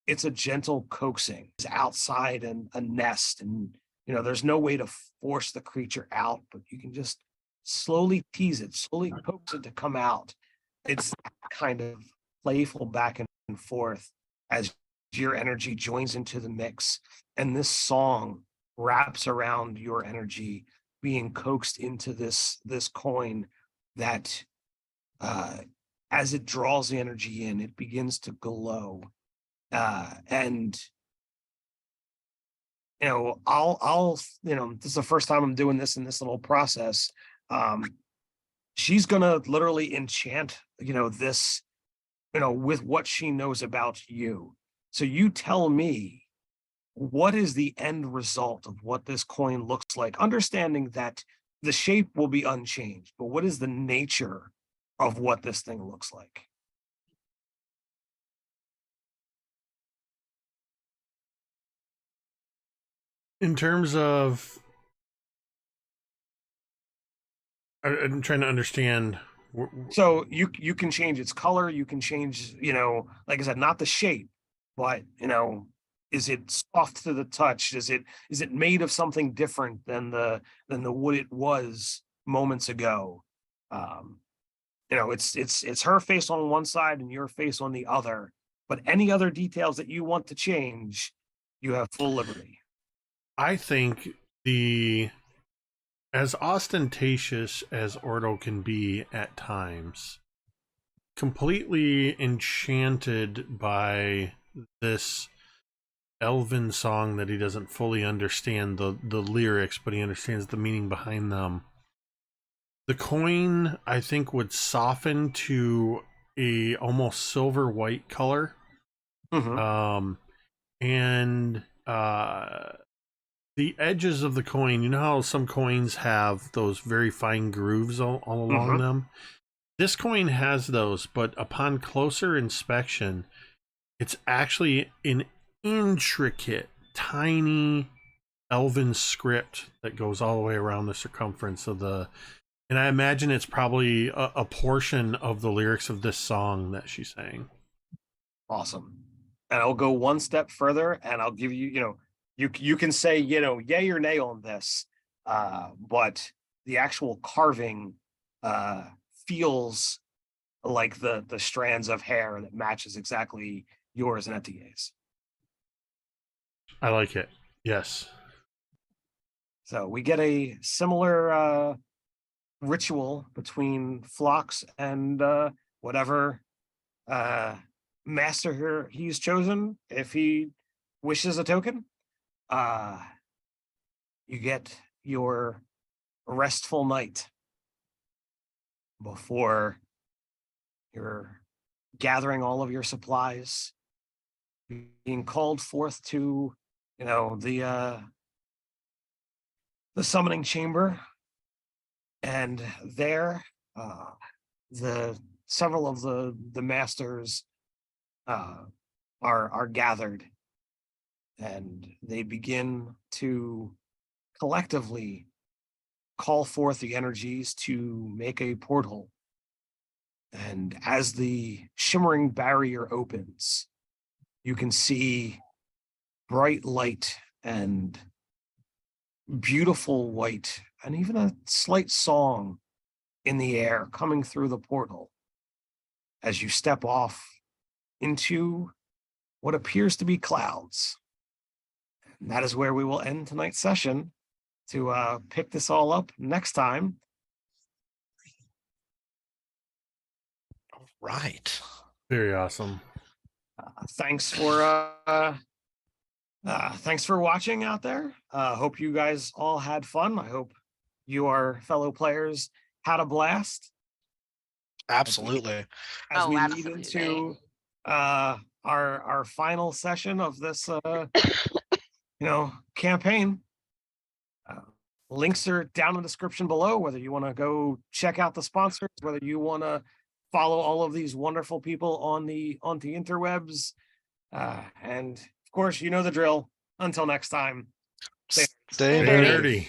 it's a gentle coaxing. It's outside a nest, and there's no way to force the creature out, but you can just slowly tease it, slowly coax it to come out. It's kind of playful back and forth as your energy joins into the mix, and this song wraps around your energy being coaxed into this coin that as it draws the energy in, it begins to glow. And I'll this is the first time I'm doing this in this little process. She's gonna literally enchant this with what she knows about you. So you tell me, what is the end result of what this coin looks like, understanding that the shape will be unchanged, but what is the nature of what this thing looks like? In terms of, I'm trying to understand. So you can change its color. You can change, like I said, not the shape, but is it soft to the touch? Is it made of something different than the wood it was moments ago? It's her face on one side and your face on the other. But any other details that you want to change, you have full liberty. I think as ostentatious as Ordo can be at times, completely enchanted by this elven song that he doesn't fully understand the lyrics, but he understands the meaning behind them. The coin, I think, would soften to a almost silver white color. Mm-hmm. And the edges of the coin, you know how some coins have those very fine grooves all along them? This coin has those, but upon closer inspection, it's actually an intricate, tiny elven script that goes all the way around the circumference of the And I imagine it's probably a portion of the lyrics of this song that she sang. Awesome. And I'll go one step further, and I'll give you, you can say, yay or nay on this, but the actual carving feels like the strands of hair that matches exactly yours and Etie's. I like it. Yes. So we get a similar ritual between Phlox and whatever master he's chosen. If he wishes a token, you get your restful night before you're gathering all of your supplies, being called forth to, the summoning chamber, and there, several of the masters are gathered, and they begin to collectively call forth the energies to make a portal. And as the shimmering barrier opens, you can see bright light and beautiful white, and even a slight song in the air coming through the portal as you step off into what appears to be clouds. And that is where we will end tonight's session to pick this all up next time. Right. Very awesome. Thanks for watching out there. Hope you guys all had fun. I hope you, our fellow players, had a blast. Absolutely. As we lead absolutely. into our final session of this campaign. Links are down in the description below, whether you want to go check out the sponsors, whether you want to follow all of these wonderful people on the interwebs. And of course, you know the drill. Until next time, Stay Stay nerdy. nerdy.